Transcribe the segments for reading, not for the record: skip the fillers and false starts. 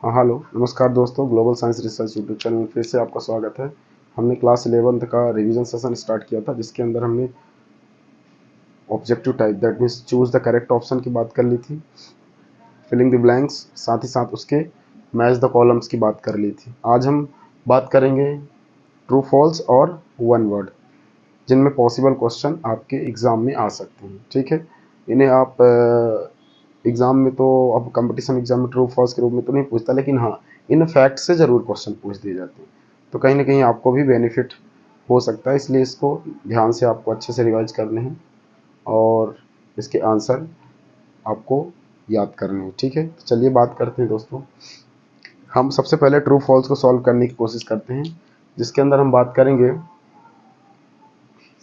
हाँ हेलो नमस्कार दोस्तों, global science research YouTube channel में फिर से आपका स्वागत है। हमने क्लास 11th का रिवीजन सेशन स्टार्ट किया था, जिसके अंदर हमने objective type that means choose the correct option की बात कर ली थी, फिलिंग द ब्लैंक्स, साथ ही साथ उसके मैच द कॉलम्स की बात कर ली थी। आज हम बात करेंगे ट्रू फॉल्स और वन वर्ड, जिनमें पॉसिबल क्वेश्चन आपके एग्ज़ाम में आ सकते हैं। ठीक है, इन्हें आप एग्ज़ाम में तो अब कंपटीशन एग्जाम में ट्रू फॉल्स के रूप में तो नहीं पूछता, लेकिन हाँ इन फैक्ट से ज़रूर क्वेश्चन पूछ दिए जाते हैं, तो कहीं ना कहीं आपको भी बेनिफिट हो सकता है। इसलिए इसको ध्यान से आपको अच्छे से रिवाइज करने हैं और इसके आंसर आपको याद करने हैं। ठीक है, तो चलिए बात करते हैं दोस्तों। हम सबसे पहले ट्रू फॉल्स को सॉल्व करने की कोशिश करते हैं, जिसके अंदर हम बात करेंगे।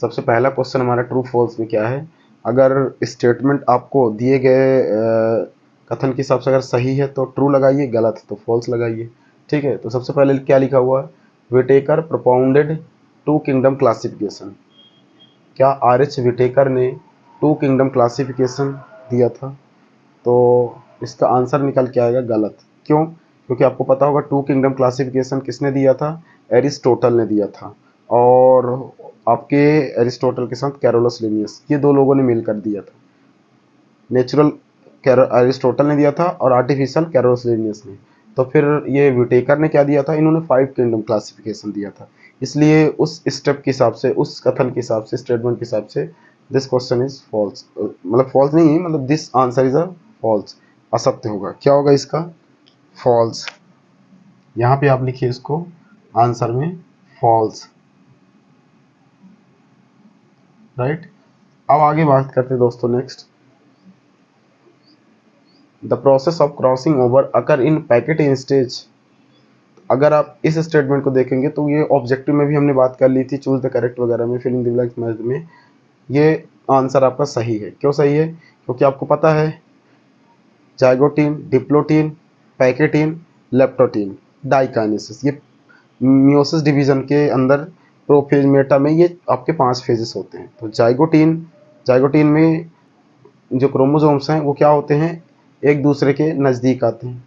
सबसे पहला क्वेश्चन हमारा ट्रू फॉल्स में क्या है। अगर स्टेटमेंट आपको दिए गए कथन के हिसाब से अगर सही है तो ट्रू लगाइए, गलत है तो फॉल्स लगाइए। ठीक है, तो सबसे पहले क्या लिखा हुआ है, Whittaker propounded two kingdom classification. क्या आर एच विटेकर ने टू किंगडम क्लासिफिकेशन दिया था? तो इसका आंसर निकल के आएगा गलत। क्यों? क्योंकि आपको पता होगा टू किंगडम क्लासिफिकेशन किसने दिया था, एरिस्टोटल ने दिया था। और आपके एरिस्टोटल के साथ कैरोलस लिनियस, ये दो लोगों ने मिलकर दिया था। नेचुरल एरिस्टोटल ने दिया था और आर्टिफिशियल कैरोलस लिनियस ने। तो फिर ये विटेकर ने क्या दिया था, इन्होंने 5 किंगडम क्लासिफिकेशन दिया था। इसलिए उस स्टेप के हिसाब से, उस कथन के हिसाब से, स्टेटमेंट के हिसाब से दिस क्वेश्चन इज फॉल्स, मतलब फॉल्स नहीं है, मतलब this answer is a false, असत्य होगा। क्या होगा इसका? फॉल्स। यहाँ पे आप लिखिए इसको आंसर में फॉल्स, राइट। अब आगे बात करते हैं दोस्तों। Next, the process of crossing over occur in packet in stage. अगर आप इस स्टेटमेंट को देखेंगे तो ये ऑब्जेक्टिव में भी हमने बात कर ली थी, चूज द करेक्ट वगैरह में, फिलिंग द ब्लैंक्स में। ये आंसर आपका सही है। क्यों सही है? क्योंकि आपको पता है zygotene, diplotene, pachytene, leptotene, diakinesis, ये मियोसिस डिवीजन के अंदर प्रोफेज मेटा में ये आपके 5 फेजेस होते हैं। तो जाइगोटीन में जो क्रोमोसोम्स हैं वो क्या होते हैं, एक दूसरे के नज़दीक आते हैं।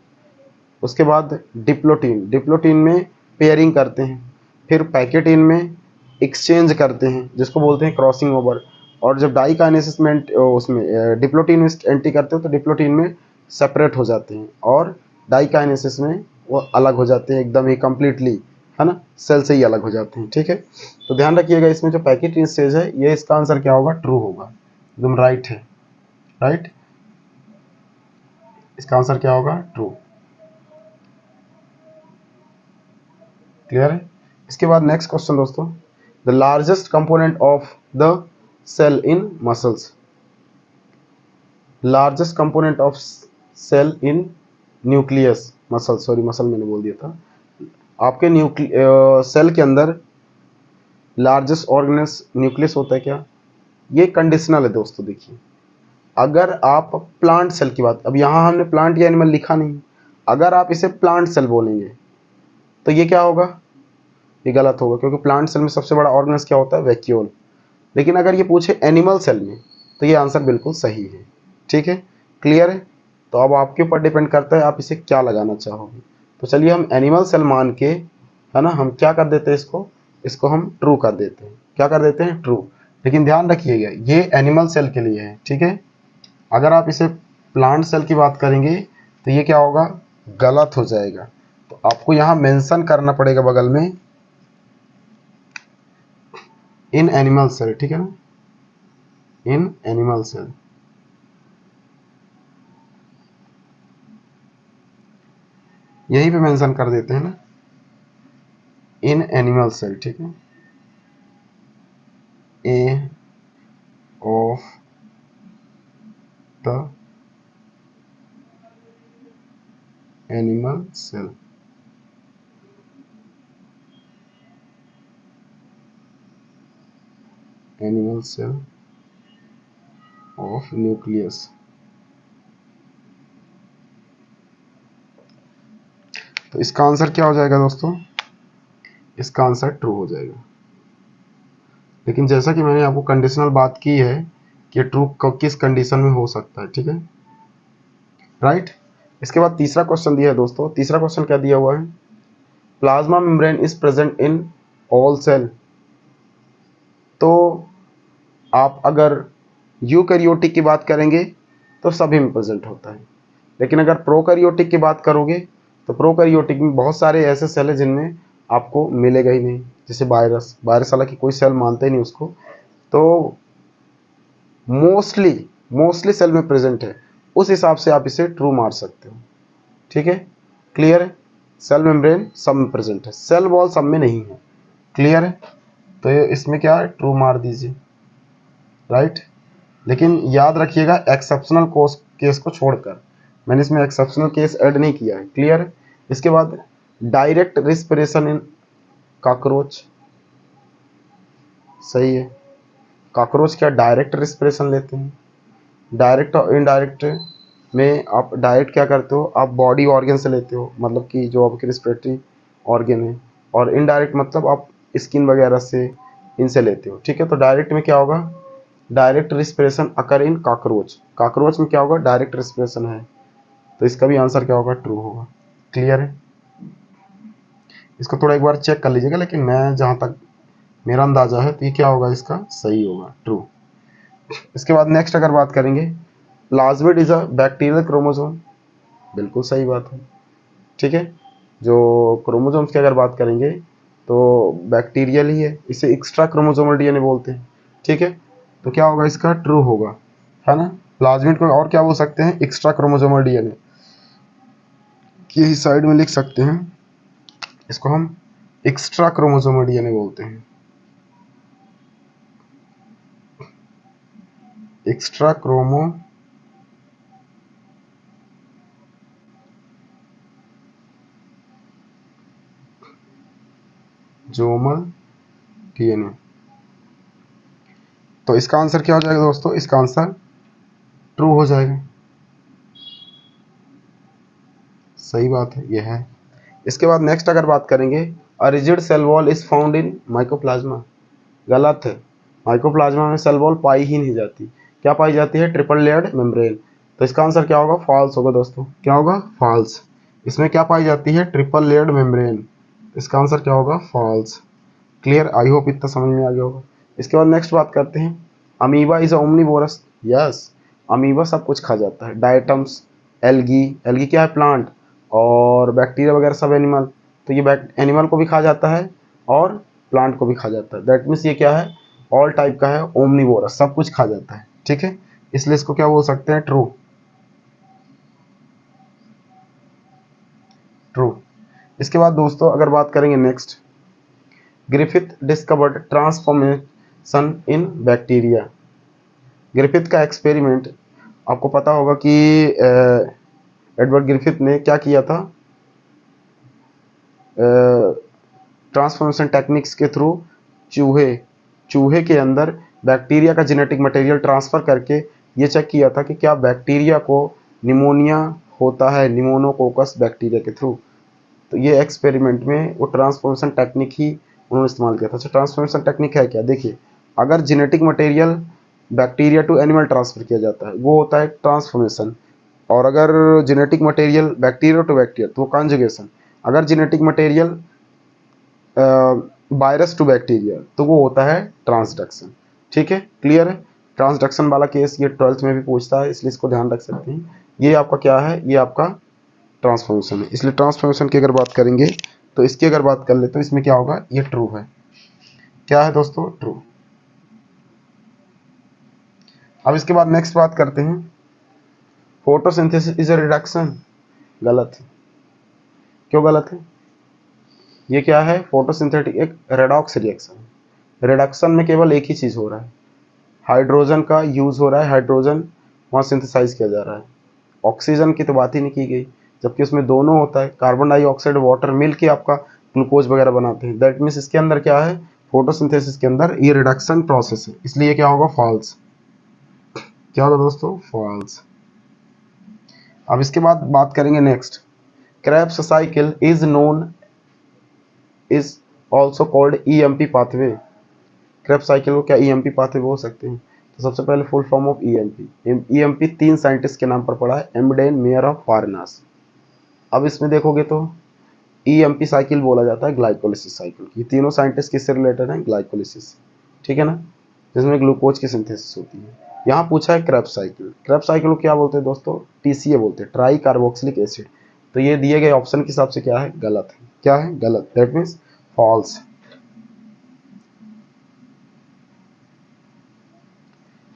उसके बाद डिप्लोटीन में पेयरिंग करते हैं। फिर पैकेटीन में एक्सचेंज करते हैं, जिसको बोलते हैं क्रॉसिंग ओवर। और जब डाइकाइनेसिस में उसमें डिप्लोटीन में एंट्री करते हो तो डिप्लोटीन में सेपरेट हो जाते हैं, और डाइकाइनेसिस में वो अलग हो जाते हैं एकदम ही कम्प्लीटली, है ना, सेल से ही अलग हो जाते हैं। ठीक है, तो ध्यान रखिएगा इसमें जो पैकेटीन स्टेज है, ये इसका आंसर क्या होगा, ट्रू होगा, एकदम राइट है, राइट। इसका आंसर क्या होगा, ट्रू। क्लियर है? इसके बाद नेक्स्ट क्वेश्चन दोस्तों, the largest component of the cell in muscles. Largest component of cell in nucleus muscle, sorry muscle मैंने बोल दिया था। आपके सेल के अंदर लार्जेस्ट ऑर्गेनस न्यूक्लियस होता है क्या? ये कंडीशनल है दोस्तों। देखिए, अगर आप प्लांट सेल की बात, अब यहाँ हमने प्लांट या एनिमल लिखा नहीं, अगर आप इसे प्लांट सेल बोलेंगे तो ये क्या होगा, ये गलत होगा, क्योंकि प्लांट सेल में सबसे बड़ा ऑर्गेनस क्या होता है, वैक्यूल। लेकिन अगर ये पूछे एनिमल सेल में तो ये आंसर बिल्कुल सही है। ठीक है, क्लियर है? तो अब आपके ऊपर डिपेंड करता है आप इसे क्या लगाना चाहोगे। तो चलिए हम एनिमल सेल मान के, है ना, हम क्या कर देते हैं, इसको हम ट्रू कर देते हैं। क्या कर देते हैं, ट्रू। लेकिन ध्यान रखिएगा ये एनिमल सेल के लिए है। ठीक है, अगर आप इसे प्लांट सेल की बात करेंगे तो ये क्या होगा, गलत हो जाएगा। तो आपको यहाँ मेंशन करना पड़ेगा बगल में इन एनिमल सेल। ठीक है ना, इन एनिमल सेल, यहीं पे मेंशन कर देते हैं ना, इन एनिमल सेल। ठीक है, A of the animal cell. Animal cell of nucleus. तो इसका आंसर क्या हो जाएगा दोस्तों, इसका आंसर ट्रू हो जाएगा। लेकिन जैसा कि मैंने आपको कंडीशनल बात की है कि ट्रू किस कंडीशन में हो सकता है। ठीक है, राइट। इसके बाद तीसरा क्वेश्चन दिया है दोस्तों। तीसरा क्वेश्चन क्या दिया हुआ है, plasma membrane is present in all cell. तो आप अगर यूकैरियोटिक की बात करेंगे तो सभी में प्रेजेंट होता है, लेकिन अगर प्रोकैरियोटिक की बात करोगे तो प्रोकैरियोटिक में बहुत सारे ऐसे सेल हैं जिनमें आपको मिलेगा ही नहीं, जैसे वायरस। वायरस हालांकि कोई सेल मानते ही नहीं उसको, तो मोस्टली सेल में प्रेजेंट है, उस हिसाब से आप इसे ट्रू मार सकते हो। ठीक है, क्लियर है। सेल मेम्ब्रेन सब में प्रेजेंट है, सेल वॉल सब में नहीं है। क्लियर है, तो ये इसमें क्या है, ट्रू मार दीजिए, राइट। लेकिन याद रखिएगा एक्सेप्शनल केस को छोड़कर, मैंने इसमें एक्सेप्शनल केस ऐड नहीं किया है। क्लियर है। इसके बाद डायरेक्ट रिस्पिरेशन इन कॉकरोच, सही है। कॉकरोच क्या डायरेक्ट रिस्पिरेशन लेते हैं? डायरेक्ट और इनडायरेक्ट में आप डायरेक्ट क्या करते हो, आप बॉडी ऑर्गन से लेते हो, मतलब कि जो आपके रिस्पिरेटरी ऑर्गन है, और इनडायरेक्ट मतलब आप स्किन वगैरह से, इनसे लेते हो। ठीक है, तो डायरेक्ट में क्या होगा, डायरेक्ट रिस्पिरेशन अकर इन कॉकरोच। कॉकरोच में क्या होगा, डायरेक्ट रिस्पिरेशन है, तो इसका भी आंसर क्या होगा, ट्रू होगा। क्लियर है। इसको थोड़ा एक बार चेक कर लीजिएगा, लेकिन मैं जहाँ तक मेरा अंदाजा है तो ये क्या होगा, इसका सही होगा, ट्रू। इसके बाद नेक्स्ट अगर बात करेंगे, plasmid is a bacterial chromosome, बिल्कुल सही बात है। ठीक है, जो क्रोमोसोम्स की अगर बात करेंगे तो बैक्टीरियल ही है, इसे एक्स्ट्रा क्रोमोसोमल डीएनए बोलते हैं। ठीक है, तो क्या होगा, इसका ट्रू होगा, है ना। प्लाज्मिड को और क्या बोल सकते हैं, एक्स्ट्रा क्रोमोसोमल डीएनए, यही साइड में लिख सकते हैं, इसको हम एक्स्ट्रा क्रोमोसोमल डीएनए बोलते हैं। Extra chromosomal DNA. तो इसका आंसर क्या हो जाएगा दोस्तों, इसका आंसर ट्रू हो जाएगा, सही बात है, ये है। इसके बाद नेक्स्ट अगर बात करेंगे, a rigid cell wall is found in mycoplasma, गलत है। माइकोप्लाज्मा में सेल वॉल पाई ही नहीं जाती, क्या पाई जाती है, ट्रिपल लेयर्ड मेम्ब्रेन। तो इसका आंसर क्या होगा, फॉल्स होगा दोस्तों, क्या होगा, फॉल्स। इसमें क्या पाई जाती है, ट्रिपल लेयर्ड मेम्ब्रेन, इसका आंसर क्या होगा, फॉल्स। क्लियर, आई होप इतना समझ में आ गया होगा। इसके बाद नेक्स्ट बात करते हैं, amoeba is omnivorous, yes, amoeba सब कुछ खा जाता है, डायटम्स, एल्गी, एल्गी क्या है, प्लांट, और बैक्टीरिया वगैरह सब एनिमल, तो ये एनिमल को भी खा जाता है और प्लांट को भी खा जाता है। दैट मीन्स ये क्या है, ऑल टाइप का है, ओमनीवोरस, सब कुछ खा जाता है। ठीक है, इसलिए इसको क्या बोल सकते हैं, ट्रू, ट्रू। इसके बाद दोस्तों अगर बात करेंगे next, Griffith discovered transformation in bacteria. Griffith का एक्सपेरिमेंट आपको पता होगा कि एडवर्ड ग्रिफिथ ने क्या किया था, ट्रांसफॉर्मेशन टेक्निक्स के थ्रू चूहे के अंदर बैक्टीरिया का जेनेटिक मटेरियल ट्रांसफ़र करके ये चेक किया था कि क्या बैक्टीरिया को निमोनिया होता है, निमोनोकोकस बैक्टीरिया के थ्रू। तो ये एक्सपेरिमेंट में वो ट्रांसफॉर्मेशन टेक्निक ही उन्होंने इस्तेमाल किया था। अच्छा, ट्रांसफॉर्मेशन टेक्निक है क्या, देखिए, अगर genetic material bacteria to animal transfer किया जाता है वो होता है ट्रांसफॉर्मेशन, और अगर genetic material bacteria to bacteria तो वो कॉन्जुगेशन, अगर genetic material virus to bacteria तो वो होता है ट्रांसडक्शन। ठीक है, क्लियर है। ट्रांसडक्शन वाला केस ये 12th में भी पूछता है, इसलिए इसको ध्यान रख सकते हैं। ये आपका क्या है, ये आपका ट्रांसफॉर्मेशन है, इसलिए ट्रांसफॉर्मेशन की अगर बात करेंगे तो इसकी अगर बात कर ले तो इसमें क्या होगा, ये ट्रू है। क्या है दोस्तों, ट्रू। अब इसके बाद नेक्स्ट बात करते हैं, फोटोसिंथेसिस इज अ रिडक्शन, गलत है। क्यों गलत है, ये क्या है, फोटोसिंथेटिक एक रेडॉक्स रिएक्शन है। रिडक्शन में केवल एक ही चीज़ हो रहा है, हाइड्रोजन का यूज़ हो रहा है, हाइड्रोजन वहाँ सिंथेसाइज किया जा रहा है, ऑक्सीजन की तो बात ही नहीं की गई, जबकि उसमें दोनों होता है, कार्बन डाइऑक्साइड वाटर मिल के आपका ग्लूकोज वगैरह बनाते हैं। दैट मीन्स इसके अंदर क्या है, फोटोसिंथेसिस के अंदर ये रिडक्शन प्रोसेस है, इसलिए क्या होगा, फॉल्स। क्या होगा दोस्तों, फॉल्स। अब इसके बाद बात करेंगे next, Krebs cycle is known is also called EMP pathway. Krebs cycle को क्या ईएमपी पाथवे बोल सकते हैं, तो सबसे पहले full form of EMP. EMP 3 scientist के नाम पर पड़ा है, एमडेन, मेयर और पारनास। अब इसमें देखोगे तो ईएमपी साइकिल बोला जाता है ग्लाइकोलिसिस साइकिल। ये तीनों साइंटिस्ट किससे रिलेटेड हैं? ग्लाइकोलिसिस, ठीक है ना, जिसमें ग्लूकोज की सिंथेसिस होती है। यहाँ पूछा है क्रेब्स साइकिल। क्रेब्स साइकिल को क्या बोलते हैं दोस्तों? टीसीए बोलते हैं, ट्राई कार्बोक्सिलिक एसिड। तो ये दिए गए ऑप्शन के हिसाब से क्या है? गलत है। क्या है? गलत, दैट मीन्स फॉल्स।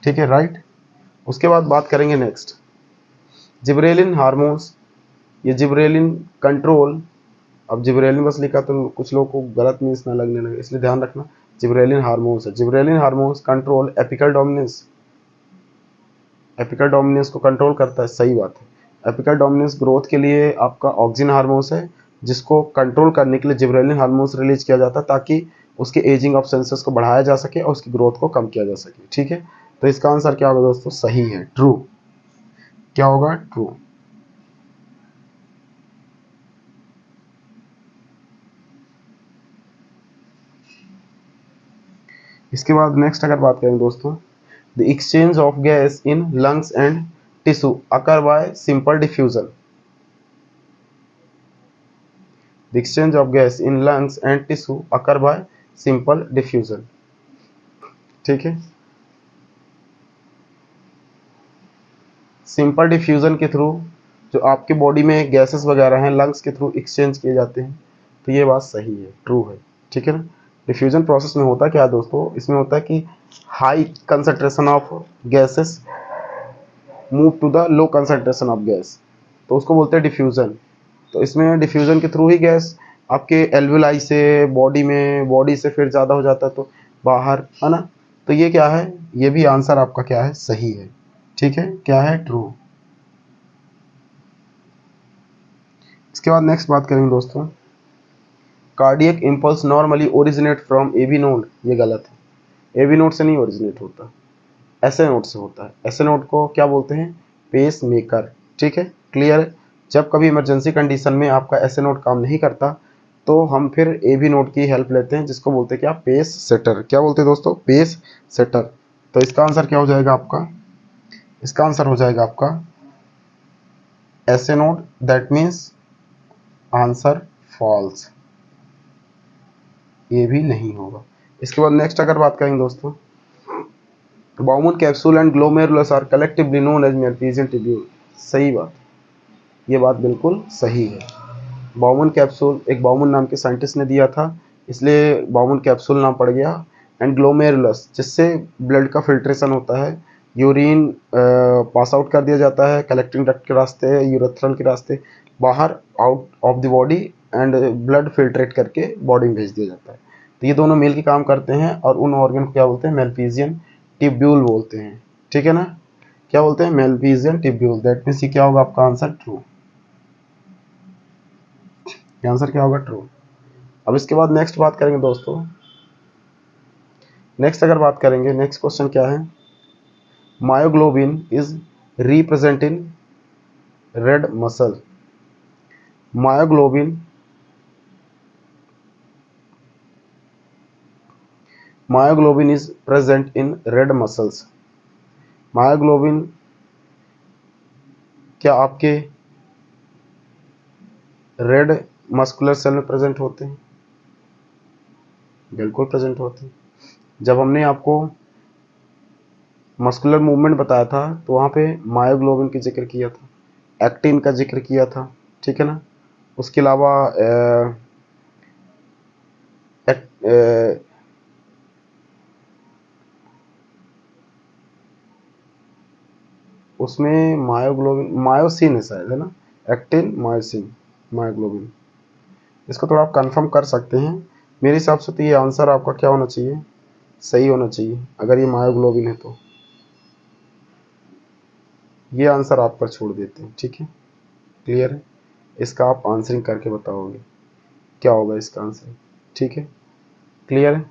ठीक है, राइट। उसके बाद बात करेंगे नेक्स्ट जिब्रेलिन हार्मोन्स। ये जिब्रेलिन कंट्रोल, अब जिब्रेलिन बस लिखा तो कुछ लोगों को गलत मीन्स ना लगने लगे, इसलिए ध्यान रखना जिब्रेलिन हार्मोन्स है। Gibberellin hormones control apical dominance, apical dominance को कंट्रोल करता है, सही बात है। एपिकल डोमिनेंस ग्रोथ के लिए आपका ऑक्सिन हार्मोन्स है, जिसको कंट्रोल करने के लिए जिब्रेलिन हार्मोन्स रिलीज किया जाता है, ताकि उसके एजिंग ऑफ सेंसर्स को बढ़ाया जा सके और उसकी ग्रोथ को कम किया जा सके। ठीक है, तो इसका आंसर क्या होगा दोस्तों? सही है, ट्रू। क्या होगा? ट्रू। इसके बाद नेक्स्ट अगर बात करें दोस्तों, the exchange of gas in lungs and tissue occur by simple diffusion. The exchange of gas in lungs and tissue occur by simple diffusion। ठीक है, सिंपल डिफ्यूजन के थ्रू जो आपके बॉडी में गैसेस वगैरह हैं लंग्स के थ्रू एक्सचेंज किए जाते हैं। तो ये बात सही है, ट्रू है। ठीक है ना। डिफ्यूजन प्रोसेस में होता क्या है दोस्तों? इसमें होता है कि high concentration of gases move to the low concentration of gas, तो उसको बोलते हैं डिफ्यूजन। तो इसमें डिफ्यूजन के थ्रू ही गैस आपके एल्वेलाई से बॉडी में, बॉडी से फिर ज़्यादा हो जाता है तो बाहर, है ना। तो ये क्या है? ये भी आंसर आपका क्या है? सही है। ठीक है, क्या है? ट्रू। इसके बाद नेक्स्ट बात करेंगे दोस्तों, cardiac impulse normally originate from AB node. ये गलत है, एबी नोड से नहीं ओरिजिनेट होता, एसए नोड से होता है। एसए नोड को क्या बोलते हैं? Pacemaker. ठीक है, क्लियर है। जब कभी इमरजेंसी कंडीशन में आपका एसए नोड काम नहीं करता तो हम फिर एबी नोड की हेल्प लेते हैं, जिसको बोलते हैं क्या? Pacesetter. क्या बोलते हैं दोस्तों? Pacesetter. तो इसका आंसर क्या हो जाएगा आपका? इसका आंसर हो जाएगा आपका SA node, that means answer false. ये भी नहीं होगा। इसके बाद नेक्स्ट अगर बात करेंगे दोस्तों, Bowman capsule and glomerulus are collectively known as Malpighian tubule. सही बात, ये बात बिल्कुल सही है। बाउमन कैप्सूल एक बाउमन नाम के साइंटिस्ट ने दिया था, इसलिए बाउमन कैप्सूल नाम पड़ गया। एंड ग्लोमेरुलस, जिससे ब्लड का फिल्ट्रेशन होता है, यूरिन पास आउट कर दिया जाता है कलेक्टिंग डक्ट के रास्ते, यूरेथ्रल के रास्ते बाहर out of the body, and blood filtrate करके बॉडी में भेज दिया जाता है। तो ये दोनों मिल के काम करते हैं और उन ऑर्गन को क्या बोलते हैं? मेलपीजियन ट्यूब्यूल बोलते हैं। ठीक है ना, क्या बोलते हैं? Malpighian tubule. दैट मीन्स ये क्या होगा आपका आंसर? ट्रू। आंसर क्या होगा? ट्रू। अब इसके बाद नेक्स्ट बात करेंगे दोस्तों, नेक्स्ट अगर बात करेंगे, नेक्स्ट क्वेश्चन क्या है? Myoglobin is represent in red muscle. Myoglobin, myoglobin is present in red muscles. Myoglobin क्या आपके रेड मस्कुलर सेल में प्रेजेंट होते हैं? बिल्कुल प्रेजेंट होते हैं। जब हमने आपको मस्कुलर मूवमेंट बताया था तो वहाँ पे मायोग्लोबिन की जिक्र किया था, एक्टिन का जिक्र किया था। ठीक है ना। उसके अलावा उसमें मायोग्लोबिन, मायोसिन है शायद, है ना। Actin, myosin, myoglobin. इसको थोड़ा आप कंफर्म कर सकते हैं। मेरे हिसाब से तो ये आंसर आपका क्या होना चाहिए? सही होना चाहिए। अगर ये मायोग्लोबिन है तो ये आंसर आप पर छोड़ देते हैं। ठीक है, क्लियर है। इसका आप आंसरिंग करके बताओगे क्या होगा इसका आंसर। ठीक है, क्लियर है।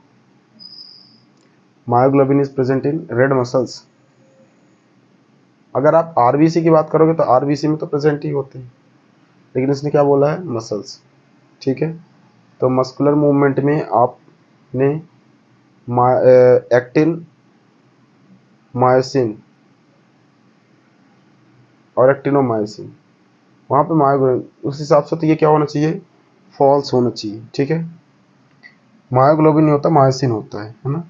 Myoglobin is present in red muscles. अगर आप आरबीसी की बात करोगे तो आरबीसी में तो प्रेजेंट ही होते हैं, लेकिन इसने क्या बोला है? मसल्स। ठीक है, तो मस्कुलर मूवमेंट में आपने एक्टिन, मायोसिन और एक्टिनोमायोसिन, वहाँ पे मायोग्लोबिन, उस हिसाब से तो ये क्या होना चाहिए, फॉल्स होना चाहिए। ठीक है, मायोग्लोबिन नहीं होता, मायोसिन होता है ना।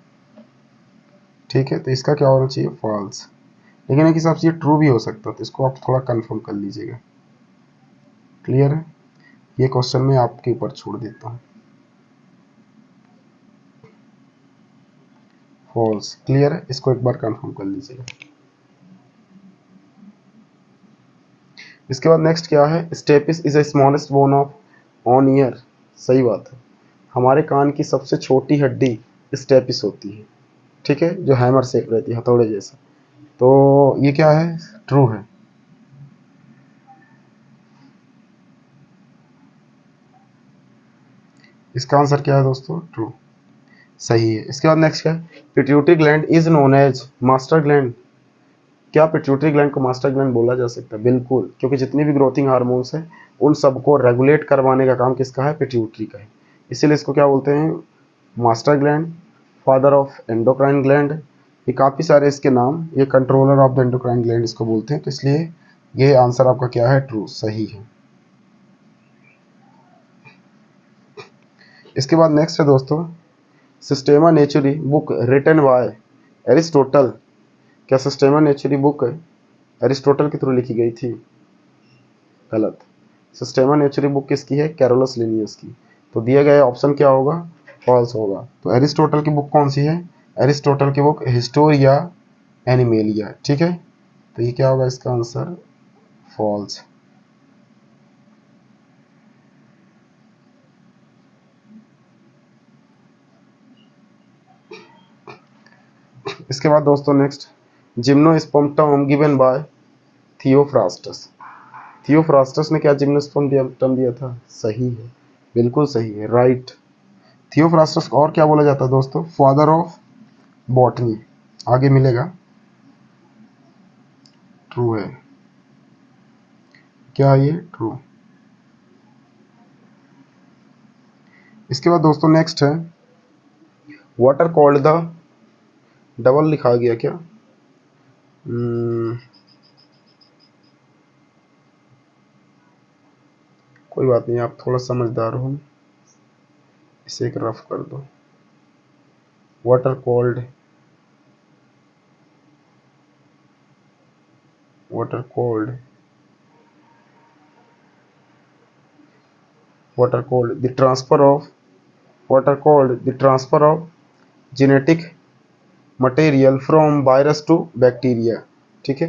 ठीक है, तो इसका क्या होना चाहिए, फॉल्स। लेकिन एक हिसाब से ये ट्रू भी हो सकता है, तो इसको आप थोड़ा कंफर्म कर लीजिएगा। क्लियर है, ये क्वेश्चन मैं आपके ऊपर छोड़ देता हूँ। फॉल्स, क्लियर है, इसको एक बार कंफर्म कर लीजिएगा। इसके बाद नेक्स्ट क्या है, stapes is the smallest bone of on ear. सही बात है, हमारे कान की सबसे छोटी हड्डी स्टेपिस होती है। ठीक है, जो हैमर शेप रहती है, हथौड़े जैसा। तो ये क्या है, ट्रू है। इसका आंसर क्या है दोस्तों, ट्रू, सही है। इसके बाद नेक्स्ट क्या है, pituitary gland is known as master gland. क्या पिट्यूटरी ग्लैंड को मास्टर ग्लैंड बोला जा सकता है, बिल्कुल, क्योंकि जितनी भी ग्रोथिंग हार्मोन्स हैं उन सबको रेगुलेट करवाने का काम किसका है, पिट्यूटरी का है। इसीलिए इसको क्या बोलते हैं, master gland, father of endocrine gland. ये काफ़ी सारे इसके नाम, ये controller of the endocrine gland इसको बोलते हैं। तो इसलिए ये आंसर आपका क्या है, ट्रू, सही है। इसके बाद नेक्स्ट है दोस्तों, सिस्टेमा नेचुरी बुक रिटन बाय एरिस्टोटल। क्या सिस्टेमा नेचुरी बुक एरिस्टोटल के थ्रू लिखी गई थी, गलत। सिस्टेमा नेचुरी बुक किसकी है, कैरोलस लिनियस की। तो दिया गया ऑप्शन क्या होगा, फॉल्स होगा। तो एरिस्टोटल की बुक कौन सी है, एरिस्टोटल की बुक हिस्टोरिया एनिमेलिया। ठीक है, तो ये क्या होगा इसका आंसर, फॉल्स। इसके बाद दोस्तों next, gymnosperm given by Theophrastus. Theophrastus ने क्या जिम्नोस्पर्म टर्म दिया था, सही है, बिल्कुल सही है, राइट। थियोफ्रास्टस को और क्या बोला जाता है दोस्तों, फादर ऑफ बॉटनी, आगे मिलेगा। ट्रू है, क्या ये ट्रू। इसके बाद दोस्तों नेक्स्ट है, वाटर कॉल्ड द, डबल लिखा गया क्या, कोई बात नहीं, आप थोड़ा समझदार हो, इसे एक रफ कर दो। Water called, water called, water called the transfer of, water called the transfer of genetic material from virus to bacteria. ठीक है,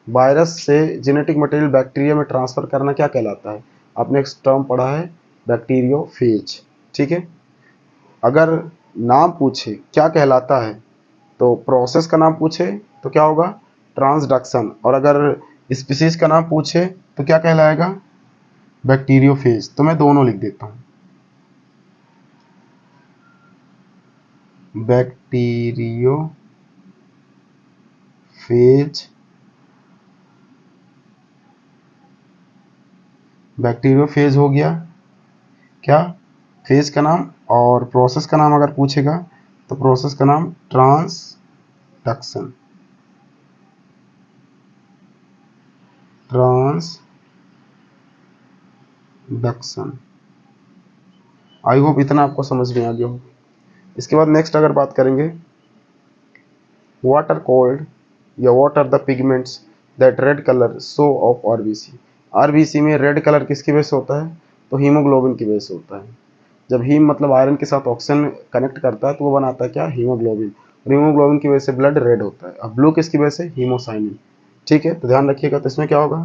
वायरस से जेनेटिक मटेरियल बैक्टीरिया में ट्रांसफर करना क्या कहलाता है, आपने एक टर्म पढ़ा है, बैक्टीरियोफेज। ठीक है, अगर नाम पूछे क्या कहलाता है, तो प्रोसेस का नाम पूछे तो क्या होगा, ट्रांसडक्शन। और अगर स्पीसीज का नाम पूछे तो क्या कहलाएगा, बैक्टीरियोफेज। तो मैं दोनों लिख देता हूँ, बैक्टीरियोफेज, बैक्टीरियोफेज हो गया क्या, फेज का नाम। और प्रोसेस का नाम अगर पूछेगा तो प्रोसेस का नाम ट्रांसडक्शन, ट्रांसडक्शन। आई होप इतना आपको समझ में आ गया हो। इसके बाद नेक्स्ट अगर बात करेंगे, वाटर कोल्ड या what are the pigments that red colour show of RBC. RBC में रेड कलर किसकी वजह से होता है, तो हीमोग्लोबिन की वजह से होता है। जब हीम मतलब आयरन के साथ ऑक्सीजन कनेक्ट करता है तो वो बनाता है क्या, हीमोग्लोबिन। और हीमोग्लोबिन की वजह से ब्लड रेड होता है। अब ब्लू किसकी वजह से, हीमोसाइनिन। ठीक है, तो ध्यान रखिएगा, तो इसमें क्या होगा,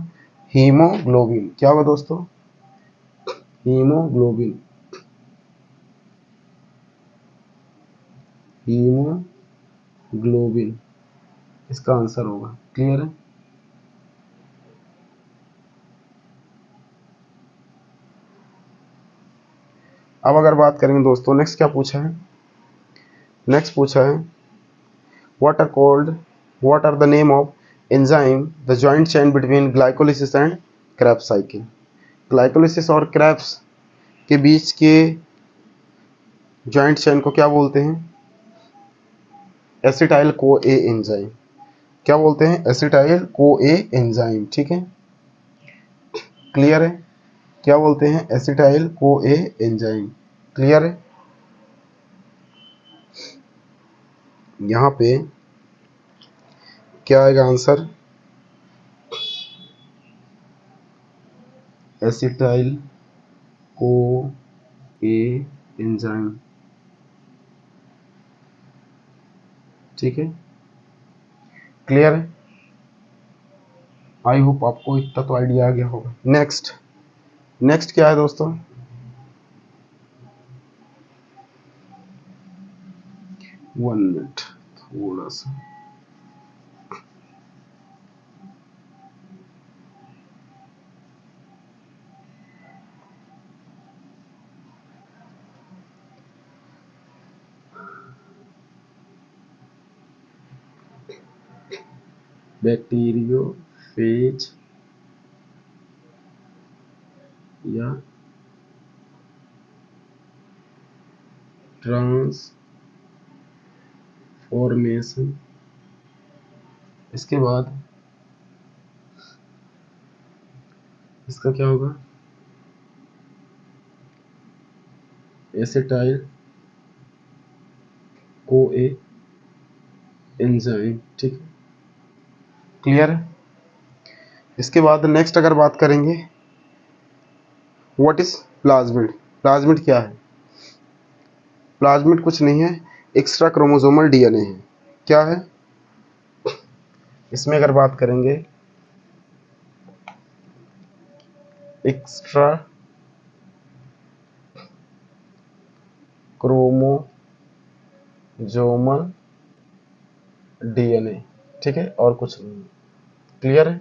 हीमोग्लोबिन। क्या होगा दोस्तों, हीमोग्लोबिन, हीमोग्लोबिन इसका आंसर होगा। क्लियर है, अब अगर बात करेंगे दोस्तों, नेक्स्ट क्या पूछा है, नेक्स्ट पूछा है, what are called, what are the name of enzyme the joint chain between glycolysis and Krebs cycle. Glycolysis और क्रेब्स के बीच के जॉइंट चेन को क्या बोलते हैं, एसिटाइल को ए एंजाइम। क्या बोलते हैं, एसिटाइल को ए एंजाइम। ठीक है, क्लियर है, क्या बोलते हैं, एसिटाइल को ए एंजाइम। क्लियर है, यहाँ पे क्या आएगा आंसर, एसिटाइल को ए एंजाइम। ठीक है, क्लियर है, आई होप आपको इतना तो आइडिया आ गया होगा। नेक्स्ट, नेक्स्ट क्या है दोस्तों, वन मिनट थोड़ा सा, बैक्टीरियोफेज या ट्रांसफॉर्मेशन। इसके बाद इसका क्या होगा, एसिटाइल को ए एंजाइम। ठीक है, क्लियर है। इसके बाद नेक्स्ट अगर बात करेंगे, व्हाट इज प्लाज्मिड। प्लाज्मिड क्या है, प्लाज्मिड कुछ नहीं है, एक्स्ट्रा क्रोमोसोमल डीएनए है। क्या है, इसमें अगर बात करेंगे, एक्स्ट्रा क्रोमोसोमल डीएनए। ठीक है, और कुछ नहीं। क्लियर है।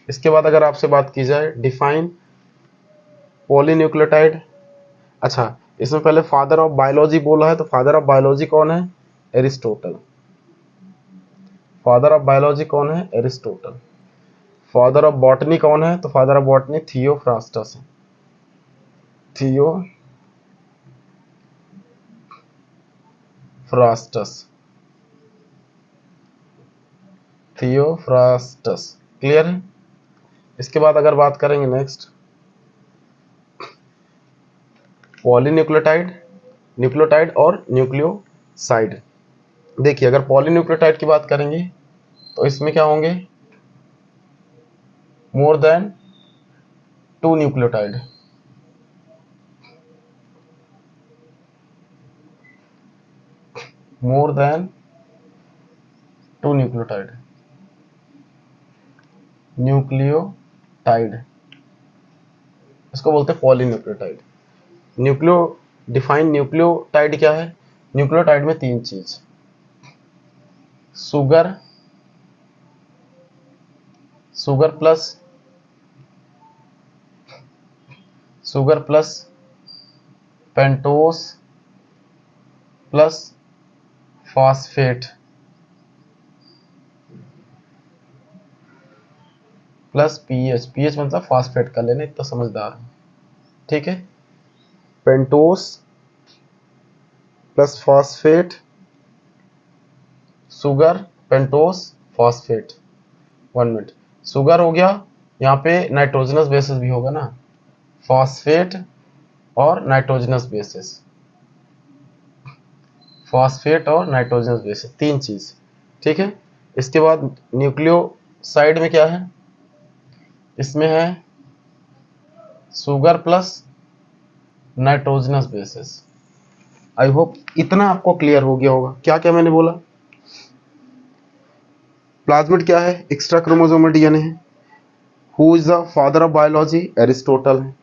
इसके बाद अगर आपसे बात की जाए, डिफाइन पॉलीन्यूक्लियोटाइड। अच्छा, इसमें पहले फादर ऑफ बायोलॉजी बोला है, तो फादर ऑफ बायोलॉजी कौन है, एरिस्टोटल। फादर ऑफ बायोलॉजी कौन है, एरिस्टोटल। फादर ऑफ बॉटनी कौन है, तो फादर ऑफ बॉटनी थियोफ्रास्टस है। Theophrastus, Theophrastus. क्लियर है। इसके बाद अगर बात करेंगे नेक्स्ट, पॉलीन्यूक्लियोटाइड, न्यूक्लियोटाइड और न्यूक्लियोसाइड। देखिए, अगर पॉलीन्यूक्लियोटाइड की बात करेंगे तो इसमें क्या होंगे, more than 2 nucleotide. More than 2 nucleotide, nucleotide, इसको बोलते हैं पॉलीन्यूक्लियोटाइड। न्यूक्लियो डिफाइन न्यूक्लियोटाइड क्या है, न्यूक्लियोटाइड में 3 चीज, sugar, sugar plus pentose plus phosphate plus pH. PH मतलब फॉस्फेट का लेने, इतना समझदार है। ठीक है, pentose plus phosphate, sugar, pentose, phosphate. 1 minute, sugar हो गया, यहाँ पे नाइट्रोजनस बेसिस भी होगा ना, फॉस्फेट और नाइट्रोजनस बेसिस, फॉस्फेट और नाइट्रोजनस बेसिस, 3 चीज। ठीक है। इसके बाद न्यूक्लियोसाइड में क्या है, इसमें है सुगर प्लस नाइट्रोजनस बेसिस। आई होप इतना आपको क्लियर हो गया होगा। क्या क्या मैंने बोला, प्लाज्मिड क्या है, एक्स्ट्रा क्रोमोसोमल डीएनए है। Who is the father of biology, Aristotle है।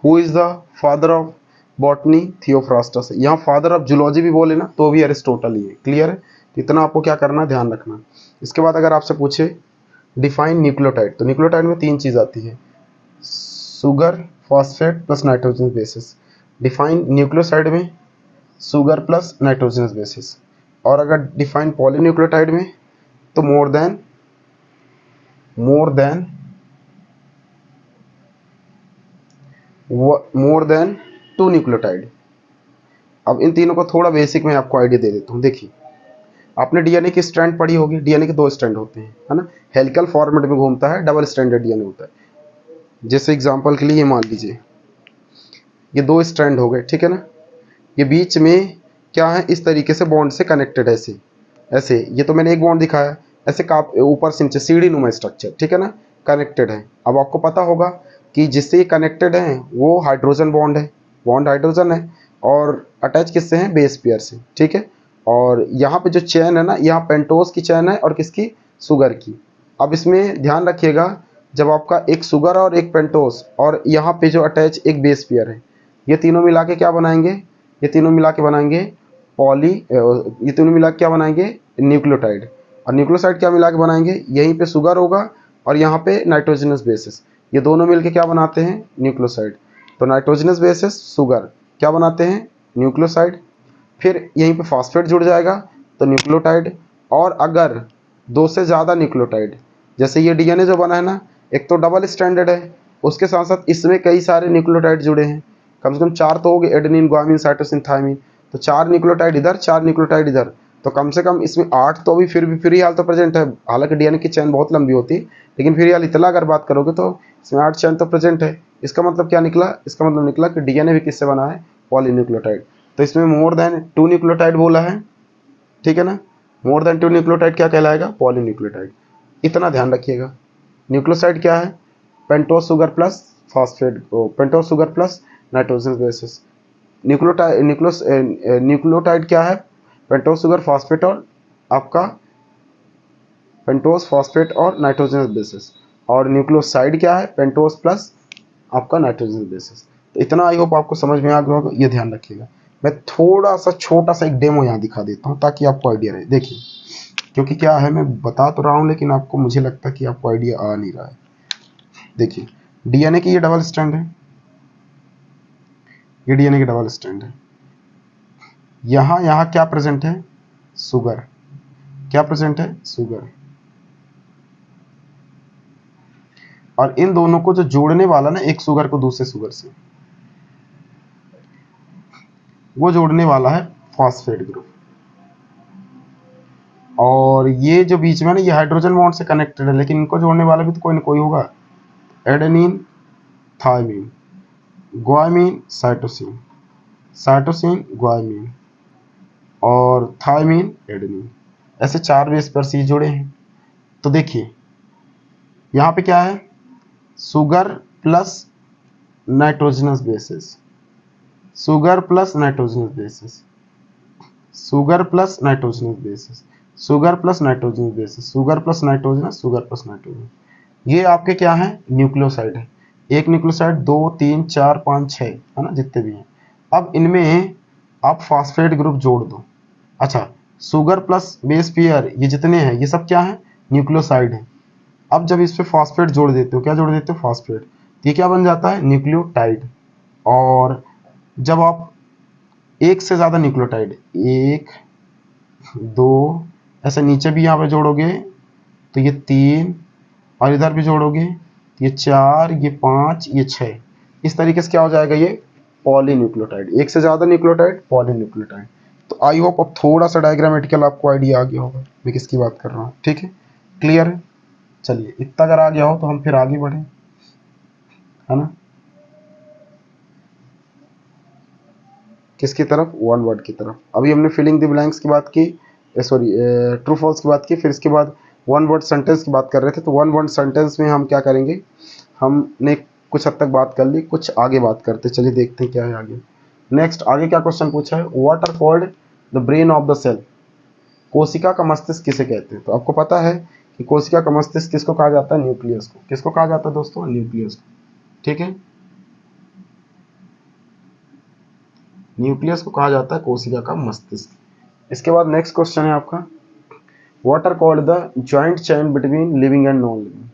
Who is the father of botany, Theophrastus है। यहाँ फादर ऑफ जूलॉजी भी बोले ना तो भी एरिस्टोटल ही है। क्लियर है, इतना आपको क्या करना, ध्यान रखना। इसके बाद अगर आपसे पूछे डिफाइन न्यूक्लियोटाइड, तो न्यूक्लियोटाइड में 3 चीज आती है, sugar, phosphate plus nitrogen bases. Define nucleoside में सुगर प्लस नाइट्रोजनस बेसिस। और अगर डिफाइन पॉलीन्यूक्लियोटाइड में तो मोर देन 2 न्यूक्लियोटाइड। अब इन तीनों को थोड़ा बेसिक में आपको आइडिया दे देता हूँ। देखिए, आपने डीएनए की स्ट्रैंड पढ़ी होगी, डीएनए के 2 स्ट्रैंड होते हैं, है ना, हेलिकल फॉर्मेट में घूमता है, डबल स्ट्रैंडेड डीएनए होता है। जैसे एग्जांपल के लिए ये मान लीजिए ये 2 स्ट्रैंड हो गए, ठीक है ना, ये बीच में क्या है, इस तरीके से बॉन्ड से कनेक्टेड है, ऐसे ऐसे, ये तो मैंने एक बॉन्ड दिखाया, ऐसे का ऊपर से नीचे सीढ़ी नुमा स्ट्रक्चर, ठीक है ना, कनेक्टेड है। अब आपको पता होगा कि जिससे ये कनेक्टेड है वो हाइड्रोजन बॉन्ड है, बॉन्ड हाइड्रोजन है, और अटैच किससे है, बेस पेयर से, ठीक है। और यहाँ पे जो चेन है ना, यहाँ पेंटोस की चेन है और किसकी, शुगर की। अब इसमें ध्यान रखिएगा, जब आपका एक शुगर और एक पेंटोस और यहाँ पे जो अटैच एक बेस पेयर है, ये तीनों मिला के क्या बनाएंगे, ये तीनों मिला के बनाएंगे ये तीनों मिला के क्या बनाएंगे, न्यूक्लियोटाइड। और न्यूक्लियोसाइड क्या मिला के बनाएंगे, यहीं पे शुगर होगा और यहाँ पे नाइट्रोजनस बेसिस, ये दोनों मिलके क्या बनाते हैं, न्यूक्लियोसाइड। तो नाइट्रोजनस बेसिस शुगर क्या बनाते हैं, न्यूक्लियोसाइड। फिर यहीं पे फॉस्फेट जुड़ जाएगा तो न्यूक्लियोटाइड। और अगर 2 से ज़्यादा न्यूक्लियोटाइड, जैसे ये डीएनए जो बना है ना, एक तो डबल स्ट्रैंडेड है, उसके साथ साथ इसमें कई सारे न्यूक्लियोटाइड जुड़े हैं, कम से कम 4 तो हो गए, एडेनिन, गुआनिन, साइटोसिन, थायमिन। तो 4 न्यूक्लियोटाइड इधर, 4 न्यूक्लियोटाइड इधर, तो कम से कम इसमें 8 तो अभी फिर भी फ्री हाल तो प्रेजेंट है। हालांकि डीएनए की चेन बहुत लंबी होती है, लेकिन फ्री हाल इतना अगर बात करोगे तो इसमें 8 चेन तो प्रेजेंट है। इसका मतलब क्या निकला, इसका मतलब निकला कि डीएनए भी किससे बना है, पॉलीन्यूक्लियोटाइड। तो इसमें मोर देन 2 न्यूक्लियोटाइड बोला है, ठीक है ना, मोर देन 2 न्यूक्लियोटाइड क्या कहलाएगा, पॉलीन्यूक्लियोटाइड। इतना ध्यान रखिएगा। न्यूक्लियोसाइड क्या है, pentose sugar plus phosphate, pentose sugar plus nitrogen bases. Nucleotide क्या है, पेंटोस शुगर फॉस्फेट और आपका पेंटोस फॉस्फेट और नाइट्रोजन बेसिस। और न्यूक्लियोसाइड क्या है, पेंटोस प्लस आपका नाइट्रोजन बेसिस। तो इतना आई होप आपको समझ में आ गया होगा, ये ध्यान रखिएगा। मैं थोड़ा सा छोटा सा एक डेमो यहाँ दिखा देता हूँ ताकि आपको आइडिया रहे। देखिए, क्योंकि क्या है, मैं बता तो रहा हूँ लेकिन आपको, मुझे लगता है कि आपको आइडिया आ नहीं रहा है। देखिए, डीएनए की ये डबल स्ट्रैंड है, ये डीएनए की डबल स्ट्रैंड है। यहाँ यहाँ क्या प्रेजेंट है, शुगर। क्या प्रेजेंट है, शुगर। और इन दोनों को जो जोड़ने वाला ना, एक शुगर को दूसरे शुगर से, वो जोड़ने वाला है फॉस्फेट ग्रुप। और ये जो बीच में ना, ये हाइड्रोजन बॉन्ड से कनेक्टेड है, लेकिन इनको जोड़ने वाला भी तो कोई ना कोई होगा। Adenine, thymine, guanine, cytosine, cytosine, guanine और थायमिन, एडेनिन, ऐसे 4 बेस पर से जुड़े हैं। तो देखिए, यहाँ पे क्या है, sugar plus nitrogenous bases, sugar plus nitrogenous bases, sugar plus nitrogenous bases, sugar plus nitrogenous bases, sugar plus nitrogenous, sugar plus nitrogen. ये आपके क्या है, न्यूक्लियोसाइड है। एक न्यूक्लियोसाइड 2 3 4 5 6 है ना, जितने भी हैं। अब इनमें आप फॉस्फेट ग्रुप जोड़ दो। अच्छा, शुगर प्लस बेस पेयर ये जितने हैं, ये सब क्या है, न्यूक्लियोसाइड है। अब जब इस पे फॉस्फेट जोड़ देते हो, क्या जोड़ देते हो, फॉस्फेट, ये क्या बन जाता है, न्यूक्लियोटाइड। और जब आप एक से ज़्यादा न्यूक्लियोटाइड, 1 2 ऐसे न्यूक्लियोटाइड भी यहाँ पे जोड़ोगे तो ये 3, और इधर भी जोड़ोगे तो ये 4, ये 5, ये 6, इस तरीके से क्या हो जाएगा, ये पॉलीन्यूक्लियोटाइड। एक से ज़्यादा न्यूक्लियोटाइड, पॉलीन्यूक्लियोटाइड। तो आई होप अब थोड़ा सा डायग्रामेटिकल आपको आइडिया आ गया होगा मैं किसकी बात कर रहा हूँ, ठीक है, क्लियर है। चलिए, इतना अगर आ गया हो तो हम फिर आगे बढ़ें, है ना, किसकी तरफ, वन वर्ड की तरफ। अभी हमने फिलिंग द ब्लैंक्स की बात की, सॉरी ट्रू फॉल्स की बात की, फिर इसके बाद वन वर्ड सेंटेंस की बात कर रहे थे। तो वन वर्ड सेंटेंस में हम क्या करेंगे, हमने कुछ हद तक बात कर ली, कुछ आगे बात करते, चलिए देखते हैं क्या है आगे। नेक्स्ट, आगे क्या क्वेश्चन पूछा है, what are called the brain of the cell, कोशिका का मस्तिष्क किसे कहते हैं। तो आपको पता है कि कोशिका का मस्तिष्क किसको कहा जाता है, न्यूक्लियस को। किसको कहा जाता है दोस्तों, न्यूक्लियस को, ठीक है, न्यूक्लियस को कहा जाता है कोशिका का मस्तिष्क। इसके बाद नेक्स्ट क्वेश्चन है आपका, what are called the joint chain between living and non living,